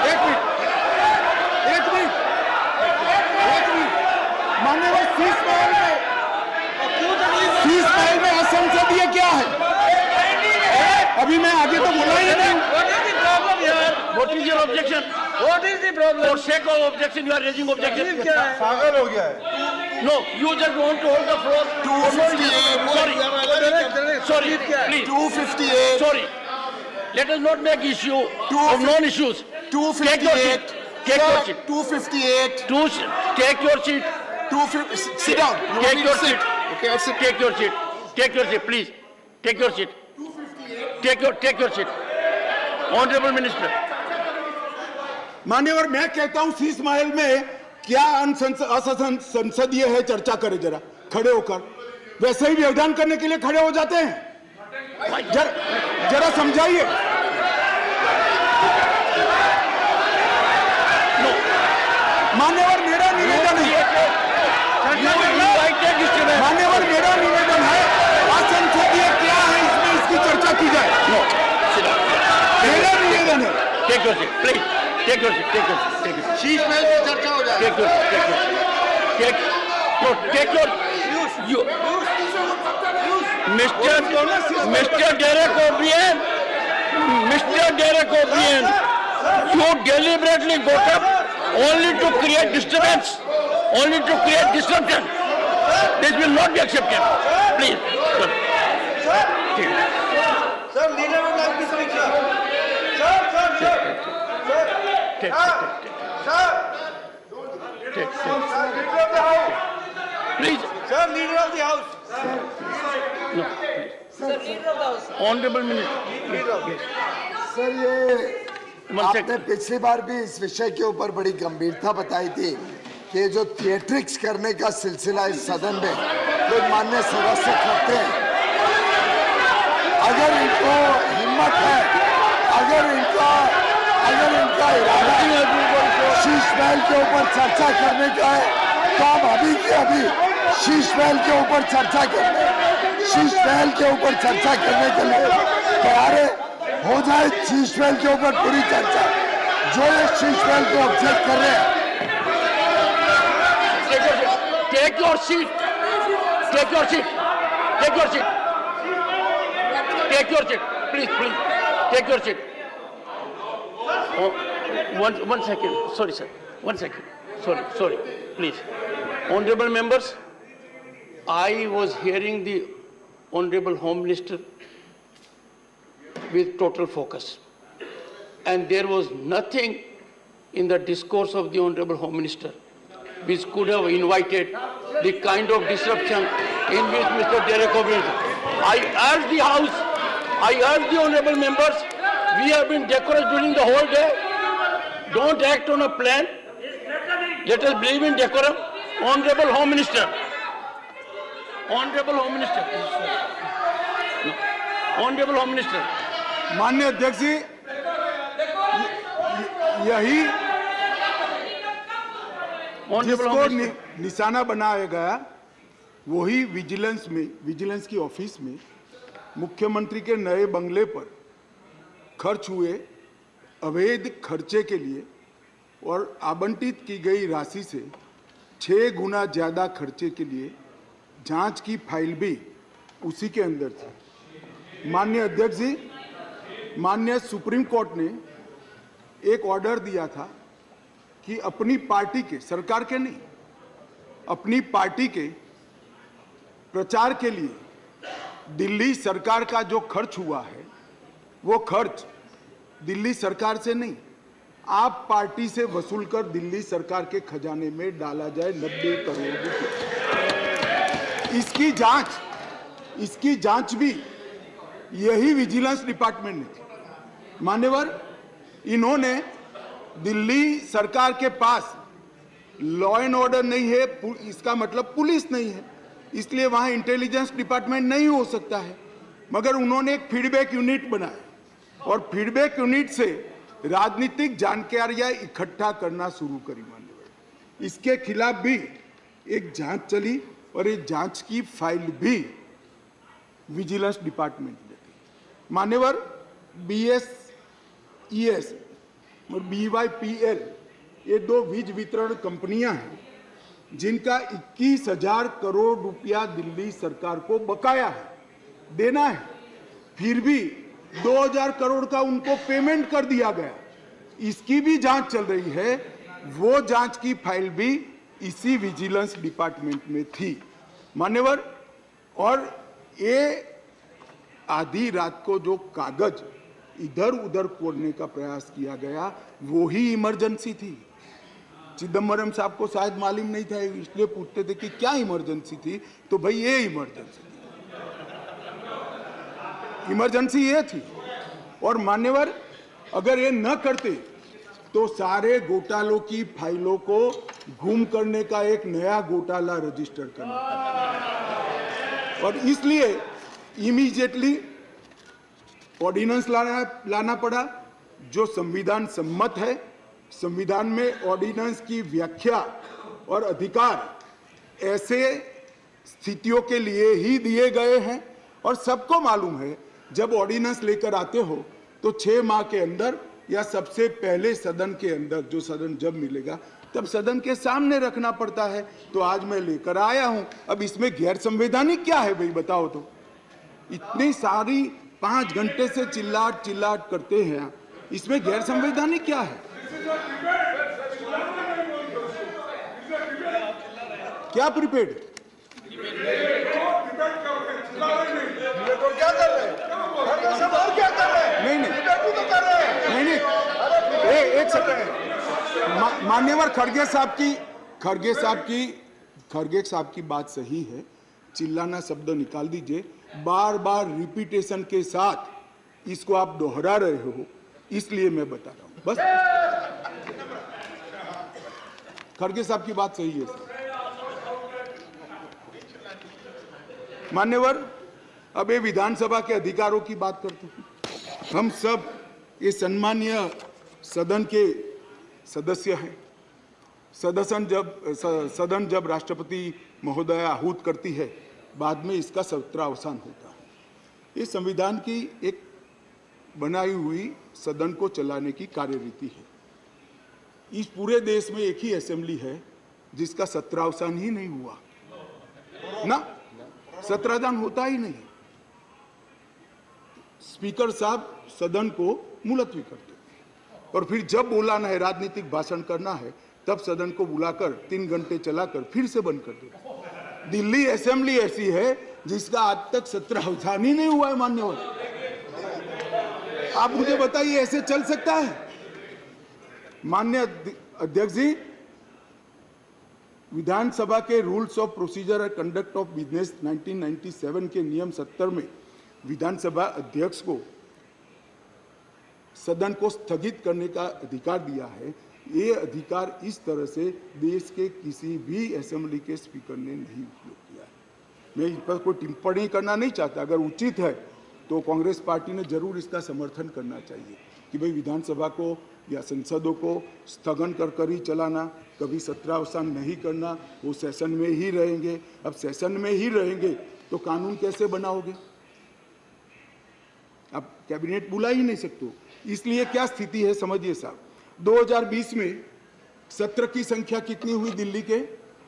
एक मिनट मान्यवर, शीश महल में असंसदीय क्या है? अभी मैं आगे तो बोला ही नहीं। What is your objection? What is the problem? For sake of objection, you are raising objection. क्या है? पागल हो गया है। No, you just want to hold the floor. Sorry, please. 258. Sorry. Let us not make issue of non-issues. 258. Take your seat. 258. Take your seat. 250. Sit down. You want Take me your to seat. Okay, I'll sit. Take your seat. Take your seat, please. Take your seat. Take your seat. Honorable Minister. मान्यवर मैं कहता हूं शीश महल में क्या असंसदीय है, चर्चा करें जरा खड़े होकर। वैसे ही व्यवधान करने के लिए खड़े हो जाते हैं, जरा समझाइए। मान्यवर मेरा निवेदन है, मान्यवर मेरा निवेदन है, असंसदीय क्या है इसमें इसकी चर्चा की जाए। मेरा निवेदन है। Take your seat, please. Take your seat. Sheesh Mahal पे चर्चा हो जाए। Take your you. Mr. Derek O'Brien, you deliberately got up only to create disturbance, only to create disruption. This will not be accepted. Please. Sir, leader would like to speak, sir. Please. Sir, leader of the house. No, please. Sir, leader of the house. Honorable Minister. Sir ये One आपने second. पिछली बार भी इस विषय के ऊपर बड़ी गंभीरता बताई थी कि जो थिएट्रिक्स करने का सिलसिला इस सदन में कोई मान्य सदस्य करते हैं, अगर इनको हिम्मत है, अगर इनका इरादा शीश महल के ऊपर चर्चा करने का है तो हम अभी के अभी शीश महल के ऊपर चर्चा करने के लिए तैयार है। हो जाए शीश महल के ऊपर पूरी चर्चा। जो ये शीश महल को ऑब्जेक्ट कर रहे हैं, Take your seat. Please. Take your seat. Oh, one second. Sorry, sir. 1 second. Sorry. Please. Honorable members, I was hearing the Honorable Home Minister with total focus. And there was nothing in the discourse of the Honorable Home Minister which could have invited the kind of disruption in which Mr. Derek O'Brien. I urge the House, I urge the Honorable members, we have been decorous during the whole day. Don't act on a plan. Let us believe in decorum. Honorable Home Minister. Honorable Home Minister. No. Honorable Home Minister. माननीय अध्यक्ष जी, यही Honorable जिसको Home Minister. निशाना बनाया गया वही vigilance की office में मुख्यमंत्री के नए बंगले पर खर्च हुए अवैध खर्चे के लिए और आवंटित की गई राशि से 6 गुना ज्यादा खर्चे के लिए जांच की फाइल भी उसी के अंदर थी। माननीय अध्यक्ष जी, माननीय सुप्रीम कोर्ट ने एक ऑर्डर दिया था कि अपनी पार्टी के, सरकार के नहीं, अपनी पार्टी के प्रचार के लिए दिल्ली सरकार का जो खर्च हुआ है वो खर्च दिल्ली सरकार से नहीं, आप पार्टी से वसूल कर दिल्ली सरकार के खजाने में डाला जाए 90 करोड़ रुपए। इसकी जांच भी यही विजिलेंस डिपार्टमेंट ने की। मान्यवर, इन्होंने दिल्ली सरकार के पास लॉ एंड ऑर्डर नहीं है, इसका मतलब पुलिस नहीं है, इसलिए वहां इंटेलिजेंस डिपार्टमेंट नहीं हो सकता है, मगर उन्होंने एक फीडबैक यूनिट बनाया और फीडबैक यूनिट से राजनीतिक जानकारियां इकट्ठा करना शुरू करी। मान्यवर, इसके खिलाफ भी एक जांच चली और एक जांच की फाइल भी विजिलेंस डिपार्टमेंट ने दी। मान्यवर, BSES और BYPL ये 2 वीज वितरण कंपनियां हैं जिनका 21,000 करोड़ रुपया दिल्ली सरकार को बकाया है, देना है, फिर भी 2,000 करोड़ का उनको पेमेंट कर दिया गया। इसकी भी जांच चल रही है, वो जांच की फाइल भी इसी विजिलेंस डिपार्टमेंट में थी। मान्यवर, और ये आधी रात को जो कागज इधर उधर कोड़ने का प्रयास किया गया वो ही इमरजेंसी थी। चिदम्बरम साहब को शायद मालूम नहीं था, इसलिए पूछते थे कि क्या इमरजेंसी थी, तो भाई ये इमरजेंसी थी, इमरजेंसी ये थी। और मान्यवर, अगर ये न करते तो सारे घोटालों की फाइलों को गुम करने का एक नया घोटाला रजिस्टर करना पड़ा और इसलिए इमीडिएटली ऑर्डिनेंस लाना पड़ा जो संविधान सम्मत है। संविधान में ऑर्डिनेंस की व्याख्या और अधिकार ऐसे स्थितियों के लिए ही दिए गए हैं और सबको मालूम है जब ऑर्डिनेंस लेकर आते हो तो 6 माह के अंदर या सबसे पहले सदन के अंदर, जो सदन जब मिलेगा तब सदन के सामने रखना पड़ता है। तो आज मैं लेकर आया हूं। अब इसमें गैर संवैधानिक क्या है भाई, बताओ तो। इतनी सारी 5 घंटे से चिल्लाट करते हैं, इसमें गैर संवैधानिक क्या है? क्या प्रीपेड नहीं, एक सेकंड। मान्यवर, खड़गे साहब की बात सही है, चिल्लाना शब्द निकाल दीजिए। बार बार रिपीटेशन के साथ इसको आप दोहरा रहे हो, इसलिए मैं बता रहा हूं बस। खड़गे साहब की बात सही है सर। मान्यवर, अब ये विधानसभा के अधिकारों की बात करते हैं। हम सब ये सम्मानीय सदन के सदस्य हैं। सदन जब राष्ट्रपति महोदया आहूत करती है, बाद में इसका सत्रावसान होता है। ये संविधान की एक बनाई हुई सदन को चलाने की कार्यरीति है। इस पूरे देश में एक ही असेंबली है जिसका सत्रावसान ही नहीं हुआ ना, सत्रावसान होता ही नहीं। स्पीकर साहब सदन को मुलतवी करते और फिर जब बुलाना है, राजनीतिक भाषण करना है, तब सदन को बुलाकर 3 घंटे चलाकर फिर से बंद कर देते। दिल्ली असेंबली ऐसी है जिसका आज तक सत्रावसान ही नहीं हुआ है। मान्यवर, आप मुझे बताइए ऐसे चल सकता है? माननीय अध्यक्ष जी, विधानसभा के rules of procedure and conduct of business 1997 के नियम 70 में विधानसभा अध्यक्ष को सदन को स्थगित करने का अधिकार दिया है। ये अधिकार इस तरह से देश के किसी भी असेंबली के स्पीकर ने नहीं उपयोग किया है। मैं इस पर कोई टिप्पणी करना नहीं चाहता। अगर उचित है तो कांग्रेस पार्टी ने जरूर इसका समर्थन करना चाहिए कि भाई विधानसभा को या संसदों को स्थगन कर ही चलाना, कभी सत्रावसान नहीं करना, वो सेशन में ही रहेंगे। अब सेशन में ही रहेंगे तो कानून कैसे बनाओगे? अब कैबिनेट बुला ही नहीं सकते। इसलिए क्या स्थिति है समझिए साहब। 2020 में सत्र की संख्या कितनी हुई दिल्ली के?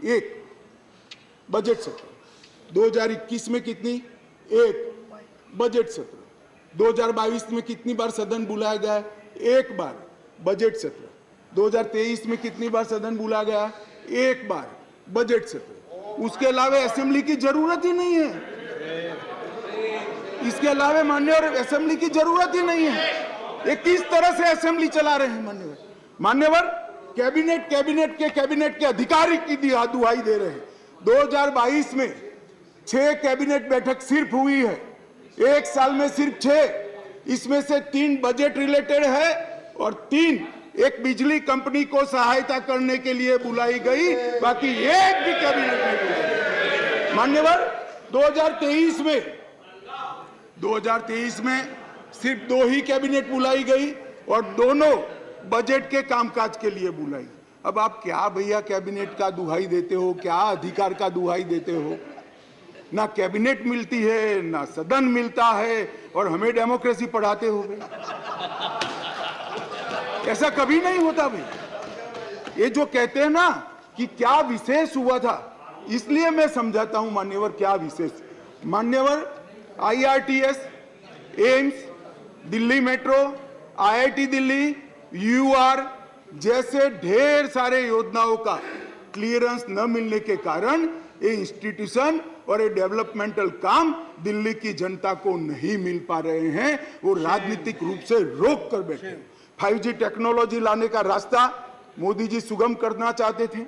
1 बजट सत्र। 2021 में कितनी? 1 बजट सत्र। 2022 में कितनी बार सदन बुलाया गया? 1 बार बजट सत्र। 2023 में कितनी बार सदन बुलाया गया? 1 बार बजट सत्र। उसके अलावा असेंबली की जरूरत ही नहीं है। इसके अलावा मान्यवर असेंबली की जरूरत ही नहीं है। ये किस तरह से असेंबली चला रहे हैं मान्यवर कैबिनेट के अधिकारी की दुहाई दे रहे हैं। 2022 में 6 कैबिनेट बैठक सिर्फ हुई है, एक साल में सिर्फ 6, इसमें से 3 बजट रिलेटेड है और 3 एक बिजली कंपनी को सहायता करने के लिए बुलाई गई, बाकी एक भी कैबिनेट नहीं बुलाई। मान्यवर 2023 में सिर्फ 2 ही कैबिनेट बुलाई गई और दोनों बजट के कामकाज के लिए बुलाई। अब आप क्या भैया कैबिनेट का दुहाई देते हो, क्या अधिकार का दुहाई देते हो? ना कैबिनेट मिलती है, ना सदन मिलता है और हमें डेमोक्रेसी पढ़ाते हो भाई। ऐसा कभी नहीं होता भाई। ये जो कहते हैं ना कि क्या विशेष हुआ था, इसलिए मैं समझाता हूं मान्यवर क्या विशेष। मान्यवर IRTS, AIIMS, Delhi metro, IIT Delhi, UR जैसे ढेर सारे योजनाओं का क्लियरेंस न मिलने के कारण ये इंस्टीट्यूशन और ये डेवलपमेंटल काम दिल्ली की जनता को नहीं मिल पा रहे हैं, वो राजनीतिक रूप से रोक कर बैठे हैं। 5G टेक्नोलॉजी लाने का रास्ता मोदी जी सुगम करना चाहते थे।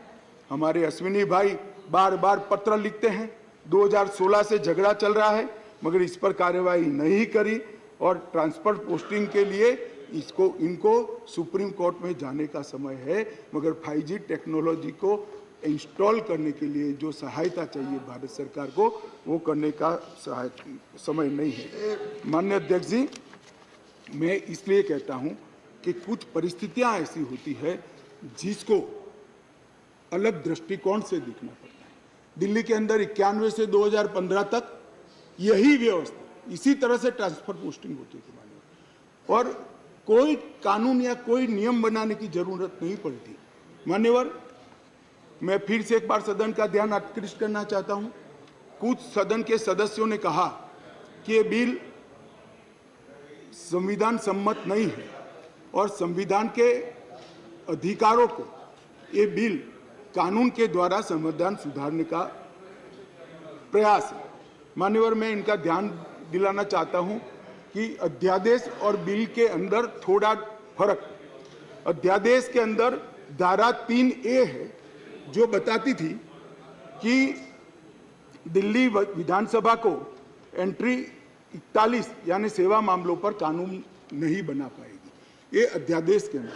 हमारे अश्विनी भाई बार बार पत्र लिखते हैं, 2016 से झगड़ा चल रहा है मगर इस पर कार्यवाही नहीं करी और ट्रांसफर पोस्टिंग के लिए इनको सुप्रीम कोर्ट में जाने का समय है, मगर 5G टेक्नोलॉजी को इंस्टॉल करने के लिए जो सहायता चाहिए भारत सरकार को, वो करने का समय नहीं है। माननीय अध्यक्ष जी, मैं इसलिए कहता हूं कि कुछ परिस्थितियां ऐसी होती है जिसको अलग दृष्टिकोण से देखना पड़ता है। दिल्ली के अंदर 91 से 2015 तक यही व्यवस्था, इसी तरह से ट्रांसफर पोस्टिंग होती थी मान्यवर, और कोई कानून या कोई नियम बनाने की जरूरत नहीं पड़ती। मान्यवर, मैं फिर से एक बार सदन का ध्यान आकृष्ट करना चाहता हूं। कुछ सदन के सदस्यों ने कहा कि ये बिल संविधान सम्मत नहीं है और संविधान के अधिकारों को ये बिल कानून के द्वारा संविधान सुधारने का प्रयास है। मान्यवर, मैं इनका ध्यान दिलाना चाहता हूं कि अध्यादेश और बिल के अंदर थोड़ा फर्क। अध्यादेश के अंदर धारा 3A है जो बताती थी कि दिल्ली विधानसभा को एंट्री 41 यानी सेवा मामलों पर कानून नहीं बना पाएगी, ये अध्यादेश के अंदर।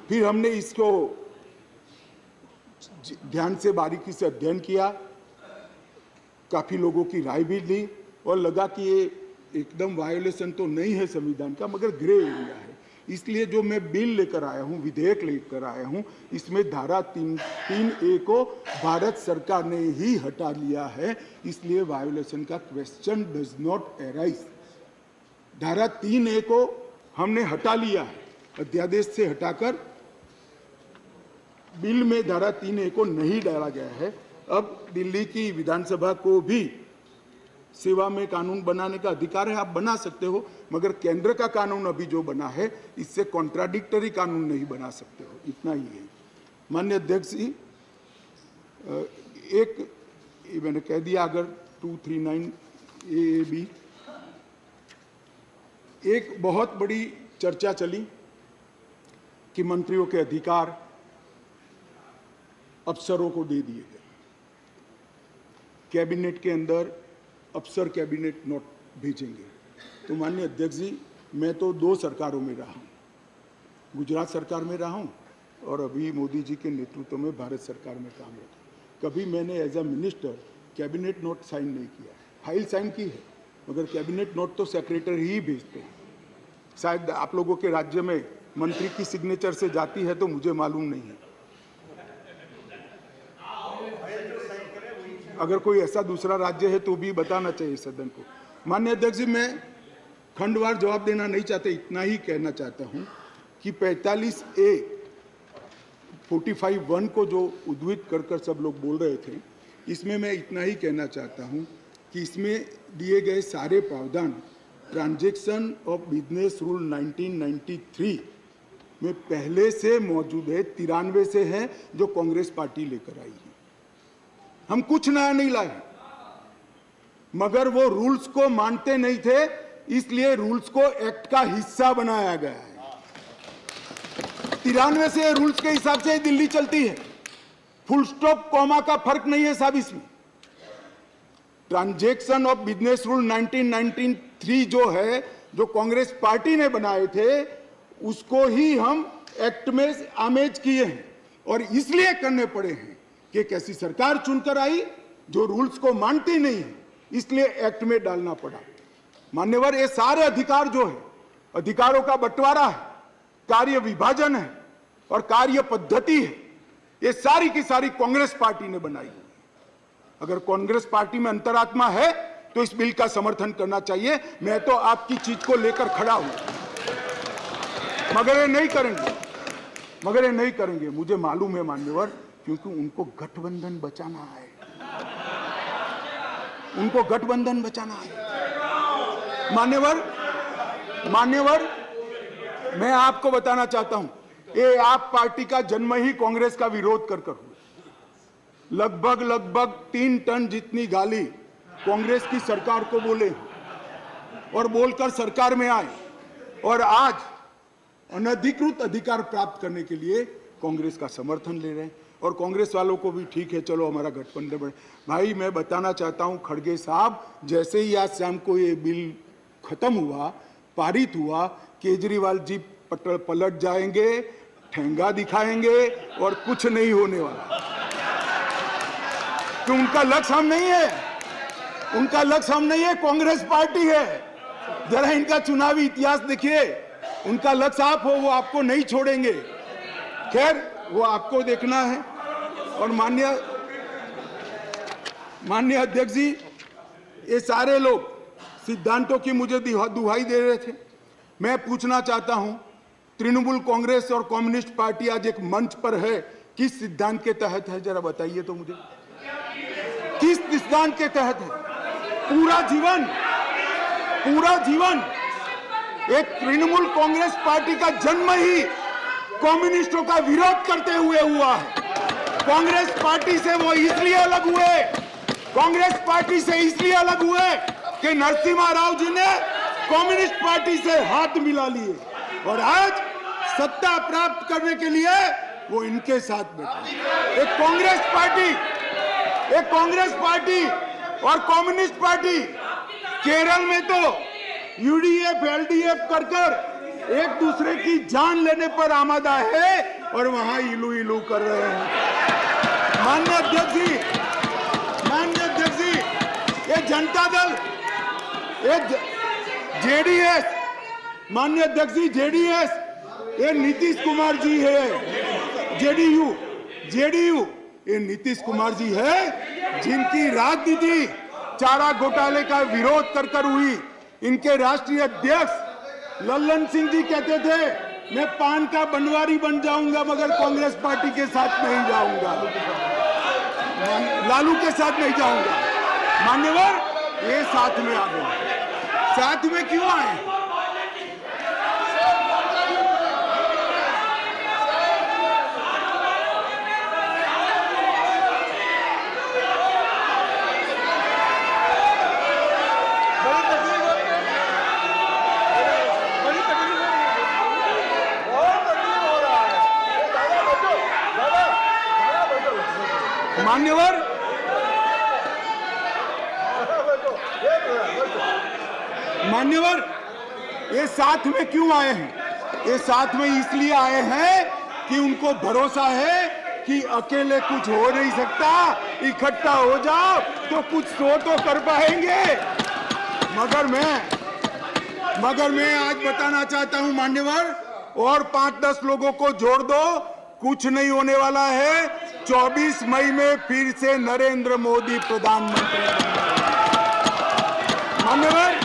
फिर हमने इसको ध्यान से बारीकी से अध्ययन किया, काफी लोगों की राय भी ली और लगा कि ये एकदम वायोलेशन तो नहीं है संविधान का, मगर ग्रे एरिया है। इसलिए जो मैं बिल लेकर आया हूं, विधेयक लेकर आया हूं, इसमें धारा 3A को भारत सरकार ने ही हटा लिया है, इसलिए वायोलेशन का क्वेश्चन डज नॉट अराइज। धारा 3A को हमने हटा लिया है, अध्यादेश से हटाकर बिल में धारा 3A को नहीं डाला गया है। अब दिल्ली की विधानसभा को भी सेवा में कानून बनाने का अधिकार है, आप बना सकते हो, मगर केंद्र का कानून अभी जो बना है इससे कॉन्ट्राडिक्टरी कानून नहीं बना सकते हो, इतना ही है। माननीय अध्यक्ष जी, एक मैंने कह दिया, अगर 239 AAB, एक बहुत बड़ी चर्चा चली कि मंत्रियों के अधिकार अफसरों को दे दिए गए। कैबिनेट के अंदर अफसर कैबिनेट नोट भेजेंगे। तो माननीय अध्यक्ष जी, मैं तो 2 सरकारों में रहा हूँ, गुजरात सरकार में रहा हूँ और अभी मोदी जी के नेतृत्व में भारत सरकार में काम रखा। कभी मैंने as a minister cabinet note sign नहीं किया, फाइल साइन की है, मगर कैबिनेट नोट तो सेक्रेटरी ही भेजते हैं। शायद आप लोगों के राज्य में मंत्री की सिग्नेचर से जाती है तो मुझे मालूम नहीं है। अगर कोई ऐसा दूसरा राज्य है तो भी बताना चाहिए सदन को। माननीय अध्यक्ष जी, मैं खंडवार जवाब देना नहीं चाहता, इतना ही कहना चाहता हूं कि 45A 45(1) को जो उद्धृत कर सब लोग बोल रहे थे, इसमें मैं इतना ही कहना चाहता हूं कि इसमें दिए गए सारे प्रावधान ट्रांजैक्शन ऑफ बिजनेस रूल 1993 में पहले से मौजूद है, 93 से है, जो कांग्रेस पार्टी लेकर आई है। हम कुछ नया नहीं लाए। मगर वो रूल्स को मानते नहीं थे, इसलिए रूल्स को एक्ट का हिस्सा बनाया गया है। 93 से रूल्स के हिसाब से दिल्ली चलती है। फुल स्टॉप कॉमा का फर्क नहीं है साहब इसमें। ट्रांजैक्शन ऑफ बिजनेस रूल 1993 जो है, जो कांग्रेस पार्टी ने बनाए थे, उसको ही हम एक्ट में आमेज किए हैं और इसलिए करने पड़े हैं कि एक ऐसी सरकार चुनकर आई जो रूल्स को मानती नहीं है, इसलिए एक्ट में डालना पड़ा। मान्यवर, ये सारे अधिकार जो है, अधिकारों का बंटवारा है, कार्य विभाजन है और कार्य पद्धति है, ये सारी की सारी कांग्रेस पार्टी ने बनाई है। अगर कांग्रेस पार्टी में अंतरात्मा है तो इस बिल का समर्थन करना चाहिए। मैं तो आपकी चीज को लेकर खड़ा हूं, मगर ये नहीं करेंगे, मुझे मालूम है मान्यवर, क्योंकि उनको गठबंधन बचाना है, मान्यवर, मैं आपको बताना चाहता हूं, ये आप पार्टी का जन्म ही कांग्रेस का विरोध कर हुआ। लगभग 3 टन जितनी गाली कांग्रेस की सरकार को बोले और बोलकर सरकार में आए, और आज अनधिकृत अधिकार प्राप्त करने के लिए कांग्रेस का समर्थन ले रहे हैं। और कांग्रेस वालों को भी ठीक है, चलो हमारा गठबंधन बढ़े। भाई, मैं बताना चाहता हूं खड़गे साहब, जैसे ही आज शाम को ये बिल खत्म हुआ, पारित हुआ, केजरीवाल जी पलट जाएंगे, ठेंगा दिखाएंगे और कुछ नहीं होने वाला। तो उनका लक्ष्य हम नहीं है, कांग्रेस पार्टी है। जरा इनका चुनावी इतिहास देखिए, उनका लक्ष्य आप हो, वो आपको नहीं छोड़ेंगे। खैर, वो आपको देखना है। और माननीय अध्यक्ष जी, ये सारे लोग सिद्धांतों की मुझे दुहाई दे रहे थे। मैं पूछना चाहता हूं, तृणमूल कांग्रेस और कम्युनिस्ट पार्टी आज एक मंच पर है, किस सिद्धांत के तहत है? जरा बताइए तो मुझे, किस सिद्धांत के तहत है? पूरा जीवन एक तृणमूल कांग्रेस पार्टी का जन्म ही कम्युनिस्टों का विरोध करते हुए हुआ है। कांग्रेस पार्टी से वो इसलिए अलग हुए कि नरसिम्हा राव जी ने कम्युनिस्ट पार्टी से हाथ मिला लिए और आज सत्ता प्राप्त करने के लिए वो इनके साथ बैठे। एक कांग्रेस पार्टी और कम्युनिस्ट पार्टी केरल में तो यूडीएफ एलडीएफ कर एक दूसरे की जान लेने पर आमादा है और वहां इलू कर रहे हैं। माननीय अध्यक्ष जी, ये जनता दल, ये जेडीएस, माननीय अध्यक्ष जी, जेडीएस, ये नीतीश कुमार जी है। जेडीयू ये नीतीश कुमार जी है, जिनकी राजनीति चारा घोटाले का विरोध कर हुई। इनके राष्ट्रीय अध्यक्ष लल्लन सिंह जी कहते थे, मैं पान का बनवारी बन जाऊंगा मगर कांग्रेस पार्टी के साथ नहीं जाऊंगा, लालू के साथ नहीं जाऊंगा। मान्यवर, ये साथ में आ गए। साथ में क्यों आए? मान्यवर, ये साथ में क्यों आए हैं? ये साथ में इसलिए आए हैं कि उनको भरोसा है कि अकेले कुछ हो नहीं सकता, इकट्ठा हो जाओ तो कुछ तो कर पाएंगे। मगर मैं आज बताना चाहता हूं मान्यवर, और 5-10 लोगों को जोड़ दो, कुछ नहीं होने वाला है। 24 मई में फिर से नरेंद्र मोदी प्रधानमंत्री मान्यवर।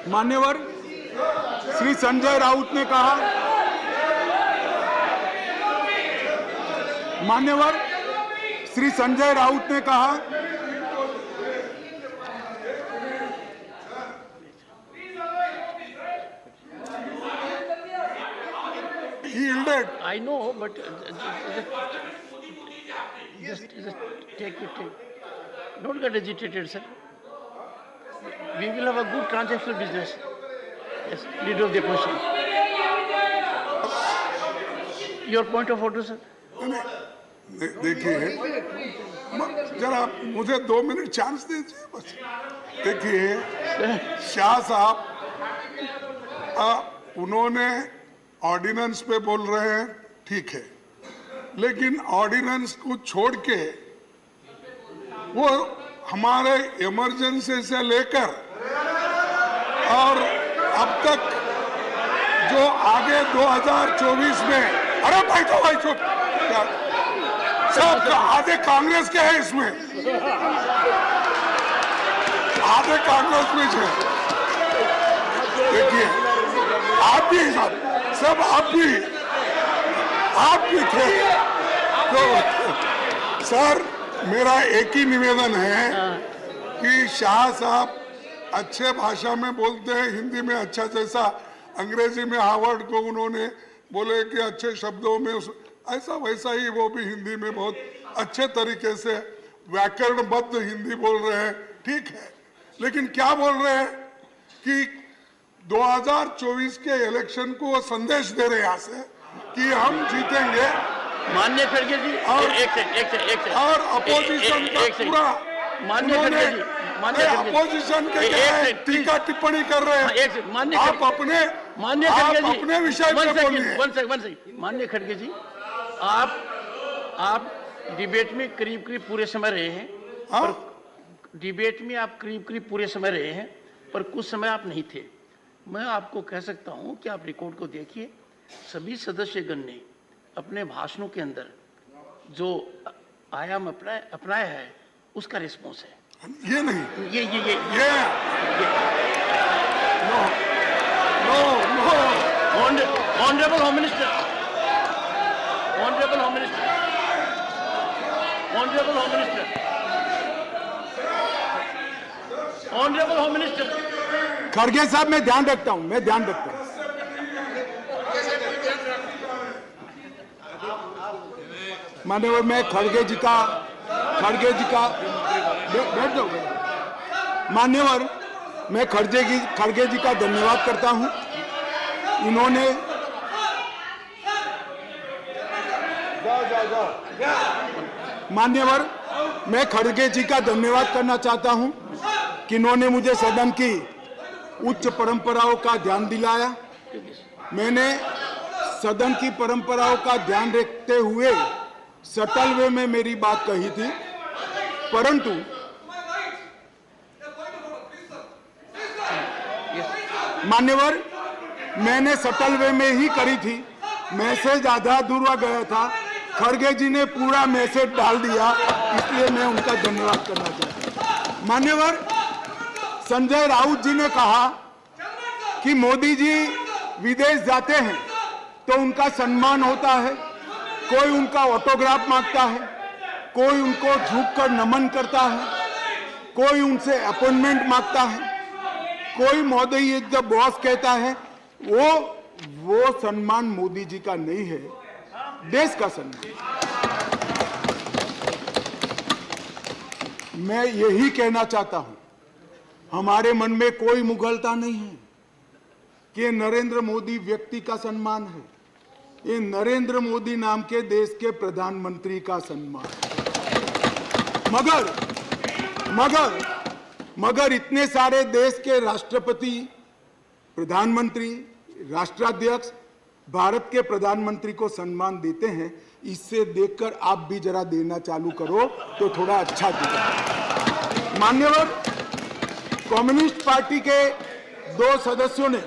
मान्यवर, श्री संजय राउत ने कहा, मान्यवर श्री संजय राउत ने कहा He yielded. I know, but just take it. Don't get agitated, sir. We will have a good transactional business. Yes, leader of the opposition. Your point of order, sir. देखिए, जरा मुझे 2 मिनट चांस दीजिए बस। देखिए, शाह साहब उन्होंने ordinance पे बोल रहे हैं, ठीक है, लेकिन ऑर्डिनेंस को छोड़ के वो हमारे इमरजेंसी से लेकर और अब तक जो आगे 2024 में, अरे बैठो भाई चुप, सब आधे कांग्रेस के हैं इसमें, आधे कांग्रेस में है। देखिए, आप भी सब आप भी थे। तो सर, मेरा एक ही निवेदन है कि शाह साहब अच्छे भाषा में बोलते हैं, हिंदी में अच्छा, जैसा अंग्रेजी में हार्वर्ड को उन्होंने बोले कि अच्छे शब्दों में, ऐसा वैसा ही वो भी हिंदी में बहुत अच्छे तरीके से व्याकरणबद्ध हिंदी बोल रहे हैं, ठीक है। लेकिन क्या बोल रहे हैं कि 2024 के इलेक्शन को वो संदेश दे रहे यहाँ से कि हम जीतेंगे। मान्य खड़गे जी, और एक सेकंड और अपोजिशन का पूरा मान्य खड़गे जी, अपोजिशन के टीका टिप्पणी कर रहे हैं। आप अपने विषय पे बोलिए। मान्य खड़गे जी, आप डिबेट में करीब पूरे समय रहे हैं। हाँ? डिबेट में आप करीब पूरे समय रहे हैं, पर कुछ समय आप नहीं थे। मैं आपको कह सकता हूं कि आप रिकॉर्ड को देखिए, सभी सदस्यगण ने अपने भाषणों के अंदर जो आयाम अपनाया है उसका रिस्पॉन्स है। ये नहीं, ये नो ऑनरेबल होम मिनिस्टर, खड़गे साहब, मैं ध्यान रखता हूं। मान्यवर, मैं खड़गे जी का बैठ जाओ। मान्यवर, मैं खड़गे जी का धन्यवाद करता हूं। इन्होंने मान्यवर, मैं खड़गे जी का धन्यवाद करना चाहता हूं कि इन्होंने मुझे सदन की उच्च परंपराओं का ध्यान दिलाया। मैंने सदन की परंपराओं का ध्यान रखते हुए सटल वे में मेरी बात कही थी, परंतु मान्यवर, मैंने सटल वे में ही करी थी। मैसेज आधा अधूरा गया था, खड़गे जी ने पूरा मैसेज डाल दिया, इसलिए मैं उनका धन्यवाद करना चाहता हूं। मान्यवर, संजय राउत जी ने कहा कि मोदी जी विदेश जाते हैं तो उनका सम्मान होता है, कोई उनका ऑटोग्राफ मांगता है, कोई उनको झुककर नमन करता है, कोई उनसे अपॉइंटमेंट मांगता है, कोई मोदी इज द बॉस कहता है। वो सम्मान मोदी जी का नहीं है, देश का सम्मान। मैं यही कहना चाहता हूं, हमारे मन में कोई मुगलता नहीं है कि नरेंद्र मोदी व्यक्ति का सम्मान है, ये नरेंद्र मोदी नाम के देश के प्रधानमंत्री का सम्मान। मगर इतने सारे देश के राष्ट्रपति, प्रधानमंत्री, राष्ट्राध्यक्ष भारत के प्रधानमंत्री को सम्मान देते हैं, इससे देखकर आप भी जरा देना चालू करो तो थोड़ा अच्छा दिखेगा। मान्यवर, कम्युनिस्ट पार्टी के 2 सदस्यों ने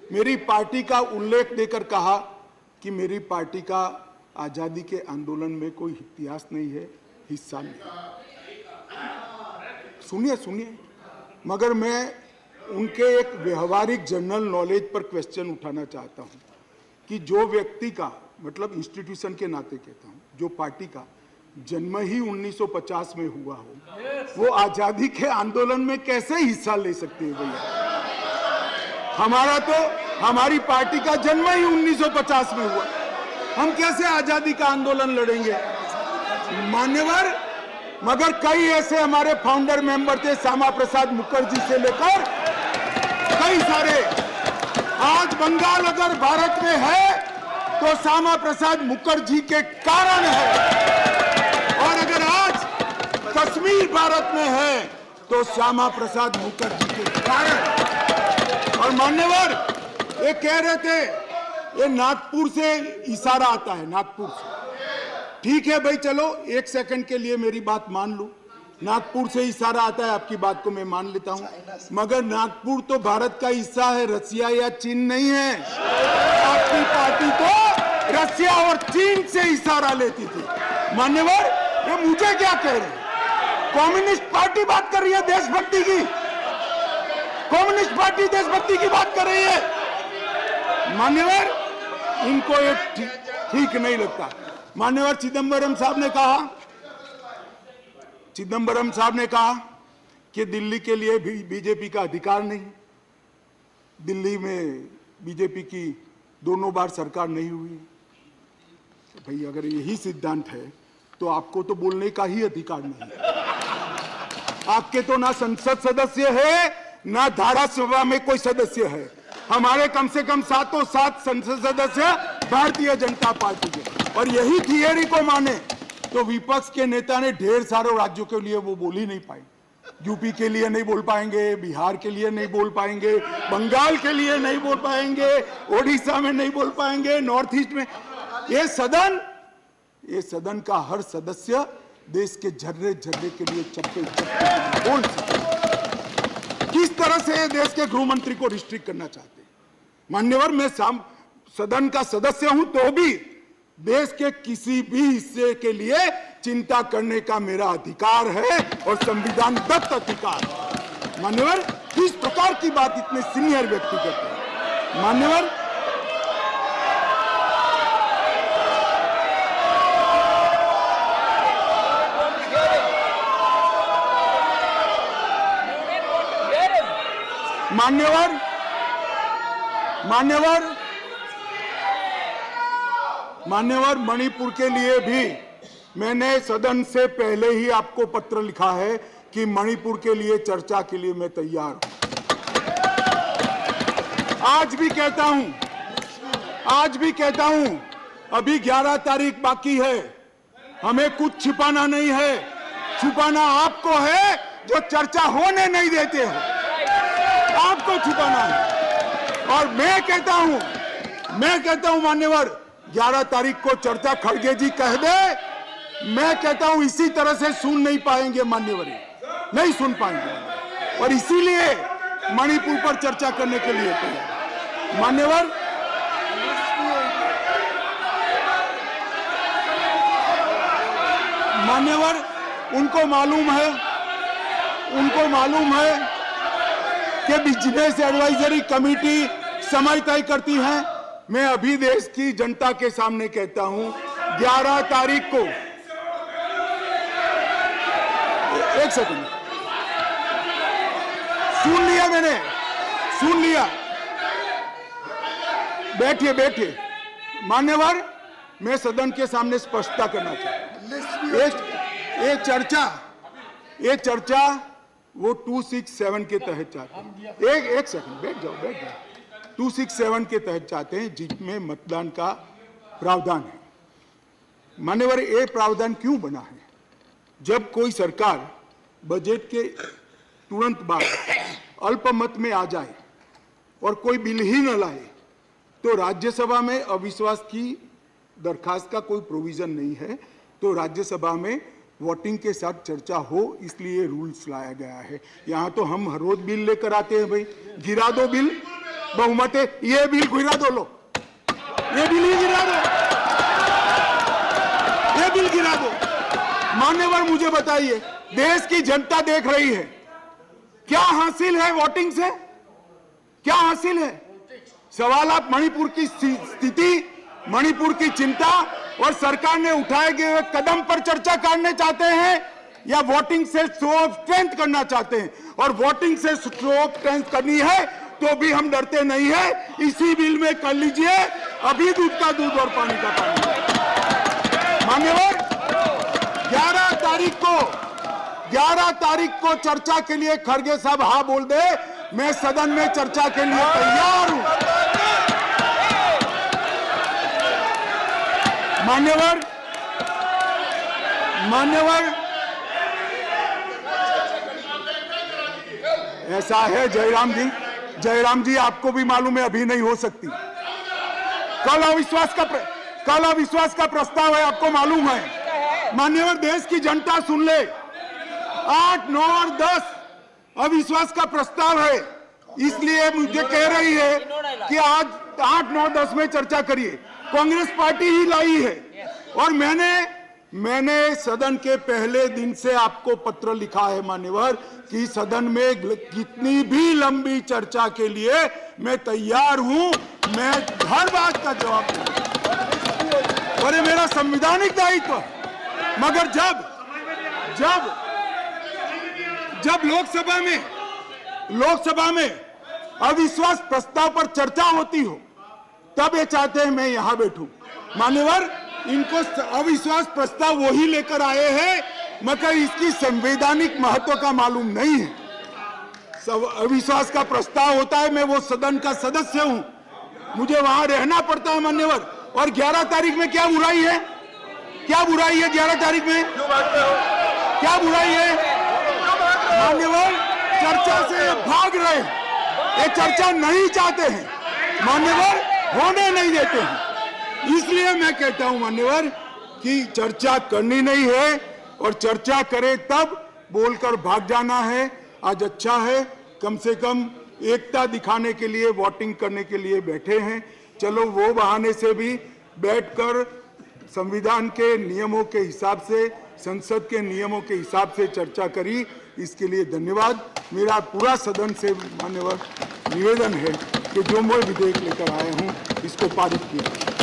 मेरी पार्टी का उल्लेख देकर कहा कि मेरी पार्टी का आजादी के आंदोलन में कोई इतिहास नहीं है, हिस्सा नहीं। सुनिए, मगर मैं उनके एक व्यवहारिक जनरल नॉलेज पर क्वेश्चन उठाना चाहता हूं कि जो व्यक्ति का, मतलब इंस्टीट्यूशन के नाते कहता हूं, जो पार्टी का जन्म ही 1950 में हुआ हो, वो आजादी के आंदोलन में कैसे हिस्सा ले सकते हैं भैया? हमारी पार्टी का जन्म ही 1950 में हुआ, हम कैसे आजादी का आंदोलन लड़ेंगे? मान्यवर, मगर कई ऐसे हमारे फाउंडर मेंबर थे, श्यामा प्रसाद मुखर्जी से लेकर कई सारे। आज बंगाल अगर भारत में है तो श्यामा प्रसाद मुखर्जी के कारण है, और अगर आज कश्मीर भारत में है तो श्यामा प्रसाद मुखर्जी के कारण। और मान्यवर, ये कह रहे थे ये नागपुर से इशारा आता है, नागपुर से। ठीक है भाई, चलो एक सेकंड के लिए मेरी बात मान लो, नागपुर से इशारा आता है, आपकी बात को मैं मान लेता हूं, मगर नागपुर तो भारत का हिस्सा है, रसिया या चीन नहीं है। आपकी पार्टी तो रसिया और चीन से इशारा लेती थी। मान्यवर, ये मुझे क्या कह रहे हैं? कम्युनिस्ट पार्टी बात कर रही है देशभक्ति की, कम्युनिस्ट पार्टी देशभक्ति की बात कर रही है। मान्यवर, इनको ये ठीक नहीं लगता। मान्यवर चिदंबरम साहब ने कहा कि दिल्ली के लिए भी बीजेपी का अधिकार नहीं, दिल्ली में बीजेपी की दोनों बार सरकार नहीं हुई। तो भाई अगर यही सिद्धांत है तो आपको तो बोलने का ही अधिकार नहीं। आपके तो ना संसद सदस्य है, ना धारासभा में कोई सदस्य है। हमारे कम से कम 7 संसद सदस्य भारतीय जनता पार्टी के, और यही थियरी को माने तो विपक्ष के नेता ने ढेर सारे राज्यों के लिए वो बोल ही नहीं पाए। यूपी के लिए नहीं बोल पाएंगे, बिहार के लिए नहीं बोल पाएंगे, बंगाल के लिए नहीं बोल पाएंगे, ओडिशा में नहीं बोल पाएंगे, नॉर्थ ईस्ट में। ये सदन का हर सदस्य देश के झर्रे झर्रे के लिए चप्पे बोल सकते। किस तरह से देश के गृह मंत्री को रिस्ट्रिक्ट करना चाहते हैं? मान्यवर, मैं सदन का सदस्य हूं तो भी देश के किसी भी हिस्से के लिए चिंता करने का मेरा अधिकार है, और संविधान दत्त अधिकार। मान्यवर, किस प्रकार की बात इतने सीनियर व्यक्ति करते हैं? मान्यवर, मान्यवर, मणिपुर के लिए भी मैंने सदन से पहले ही आपको पत्र लिखा है कि मणिपुर के लिए चर्चा के लिए मैं तैयार हूं। आज भी कहता हूं, अभी 11 तारीख बाकी है, हमें कुछ छिपाना नहीं है। छुपाना आपको है जो चर्चा होने नहीं देते हो, आपको छुपाना है। और मैं कहता हूं मान्यवर, 11 तारीख को चर्चा खड़गे जी कह दे, मैं कहता हूं इसी तरह से सुन नहीं पाएंगे मान्यवर, नहीं सुन पाएंगे, और इसीलिए मणिपुर पर चर्चा करने के लिए तैयार। मान्यवर, उनको मालूम है कि बिजनेस एडवाइजरी कमेटी समय तय करती है। मैं अभी देश की जनता के सामने कहता हूं, 11 तारीख को, एक सेकंड, सुन लिया, बैठिए। मान्यवर, मैं सदन के सामने स्पष्टता करना चाहता हूं। ये चर्चा वो 267 के तहत चाहते हैं। एक सेकंड, बैठ जाओ। 267 के तहत चाहते हैं, जिसमें मतदान का प्रावधान है। मान्यवर, ये प्रावधान क्यों बना है? जब कोई सरकार बजट के तुरंत बाद अल्पमत में आ जाए और कोई बिल ही न लाए, तो राज्यसभा में अविश्वास की दरखास्त का कोई प्रोविजन नहीं है, तो राज्यसभा में वोटिंग के साथ चर्चा हो, इसलिए रूल्स लाया गया है। यहाँ तो हम हर रोज बिल लेकर आते हैं, भाई गिरा दो बिल, बहुमत है, ये बिल गिरा दो, लो ये बिल ही गिरा दो, ये बिल गिरा दो। मान्यवर, मुझे बताइए, देश की जनता देख रही है, क्या हासिल है वोटिंग से? क्या हासिल है? सवाल आप मणिपुर की स्थिति, मणिपुर की चिंता और सरकार ने उठाए गए कदम पर चर्चा करने चाहते हैं या वोटिंग से शो ऑफ स्ट्रेंथ करना चाहते हैं? और वोटिंग से शो ऑफ स्ट्रेंथ करनी है तो भी हम डरते नहीं है, इसी बिल में कर लीजिए, अभी दूध का दूध और पानी का पानी। मान्यवर, 11 तारीख को चर्चा के लिए खड़गे साहब हाँ बोल दे, मैं सदन में चर्चा के लिए तैयार हूं। मान्यवर, ऐसा है जयराम जी आपको भी मालूम है अभी नहीं हो सकती। कल अविश्वास का प्रस्ताव है, आपको मालूम है। मान्यवर, देश की जनता सुन ले, 8, 9 और 10 अविश्वास का प्रस्ताव है, इसलिए मुझे कह रही है कि आज 8, 9, 10 में चर्चा करिए। कांग्रेस पार्टी ही लाई है और मैंने सदन के पहले दिन से आपको पत्र लिखा है मान्यवर कि सदन में कितनी भी लंबी चर्चा के लिए मैं तैयार हूं, मैं हर बात का जवाब दूंगा और ये मेरा संवैधानिक दायित्व। मगर जब लोकसभा में अविश्वास प्रस्ताव पर चर्चा होती हो तब ये चाहते हैं मैं यहां बैठूं। मान्यवर, इनको अविश्वास प्रस्ताव वही लेकर आए हैं मगर इसकी संवैधानिक महत्व का मालूम नहीं है। अविश्वास का प्रस्ताव होता है, मैं वो सदन का सदस्य हूं, मुझे वहां रहना पड़ता है मान्यवर। और 11 तारीख में क्या बुराई है? 11 तारीख में क्या बुराई है? मान्यवर, चर्चा से भाग रहे हैं, ये चर्चा नहीं चाहते हैं मान्यवर, होने नहीं देते हैं। इसलिए मैं कहता हूं मान्यवर कि चर्चा करनी नहीं है और चर्चा करे तब बोलकर भाग जाना है। आज अच्छा है, कम से कम एकता दिखाने के लिए वोटिंग करने के लिए बैठे हैं, चलो वो बहाने से भी बैठकर संविधान के नियमों के हिसाब से, संसद के नियमों के हिसाब से चर्चा करी, इसके लिए धन्यवाद। मेरा पूरा सदन से मान्यवर निवेदन है कि जो मैं विधेयक लेकर आया हूं इसको पारित किया।